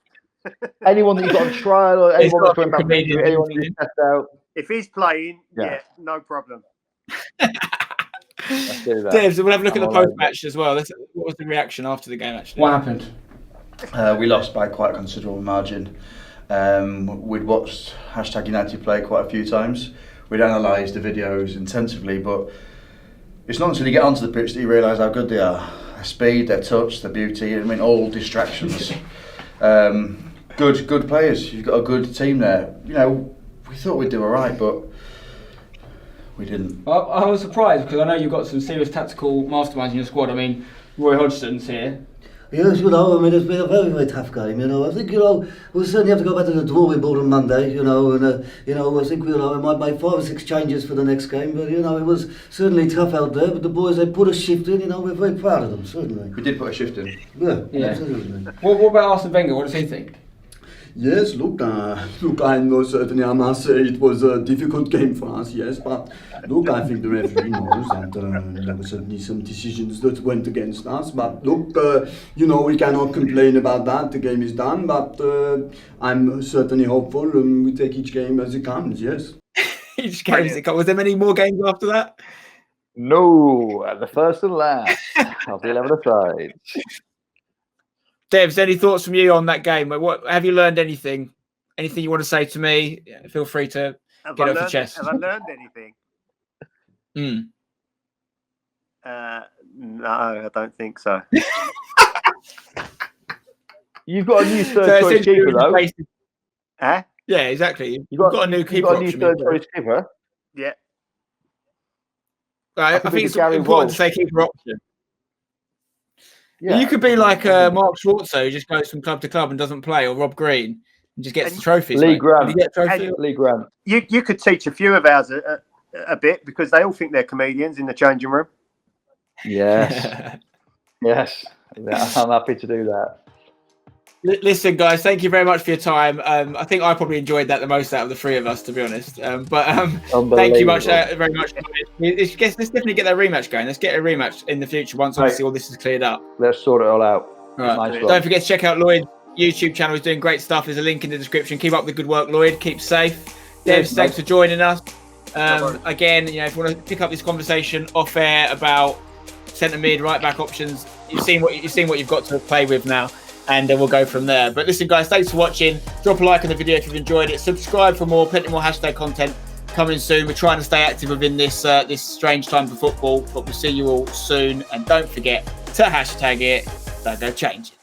anyone that you've got on trial, or anyone that's going back from injury, anyone you test out. If he's playing, yeah, no problem. Devs, we'll have a look at the post-match as well. What was the reaction after the game, actually? What happened? We lost by quite a considerable margin. We'd watched #United play quite a few times. We'd analysed the videos intensively, but it's not until you get onto the pitch that you realise how good they are. Their speed, their touch, their beauty, I mean, all distractions. Good players. You've got a good team there. You know, we thought we'd do all right, but we didn't. I was surprised because I know you've got some serious tactical masterminds in your squad. I mean, Roy Hodgson's here. Yes, you know, I mean, it's been a very, very tough game, you know. I think, you know, we'll certainly have to go back to the drawing board on Monday, you know, and, you know, I think, we might make 5 or 6 changes for the next game, but, you know, it was certainly tough out there, but the boys, they put a shift in, you know, we're very proud of them, certainly. We did put a shift in. Yeah. Absolutely. What about Arsene Wenger? What does he think? Yes, look, I know certainly I must say it was a difficult game for us, yes, but look, I think the referee knows that there were certainly some decisions that went against us, but look, you know, we cannot complain about that, the game is done, but I'm certainly hopeful and we take each game as it comes, yes. Each game as it comes. Was there many more games after that? No, the first and last of the 11 aside. Devs, any thoughts from you on that game? What have you learned? Anything you want to say to me? Yeah, feel free to get off your chest. Have I learned anything? No, I don't think so. You've got a new third choice keeper, though. Huh? Yeah, exactly. You've got a new keeper. You've got a new third choice keeper. Yeah. Right, I think it's important to say keeper option. Yeah. You could be like Mark Schwarzer, who just goes from club to club and doesn't play, or Rob Green and just gets the trophies. Lee Grant. Lee Grant. You could teach a few of ours a bit because they all think they're comedians in the changing room. Yes. Yes. I'm happy to do that. Listen, guys, thank you very much for your time. I think I probably enjoyed that the most out of the 3 of us, to be honest. But thank you very much. Let's definitely get that rematch going. Let's get a rematch in the future once obviously all this is cleared up. Let's sort it all out. Right. Nice. Don't forget to check out Lloyd's YouTube channel. He's doing great stuff. There's a link in the description. Keep up the good work, Lloyd. Keep safe. Devs, thanks for joining us. Again, you know, if you want to pick up this conversation off air about centre mid, right back options, you've seen what you've got to play with now. And then we'll go from there. But listen, guys, thanks for watching. Drop a like on the video if you've enjoyed it. Subscribe for more, plenty more hashtag content coming soon. We're trying to stay active within this this strange time for football, but we'll see you all soon. And don't forget to hashtag it. Don't go change it.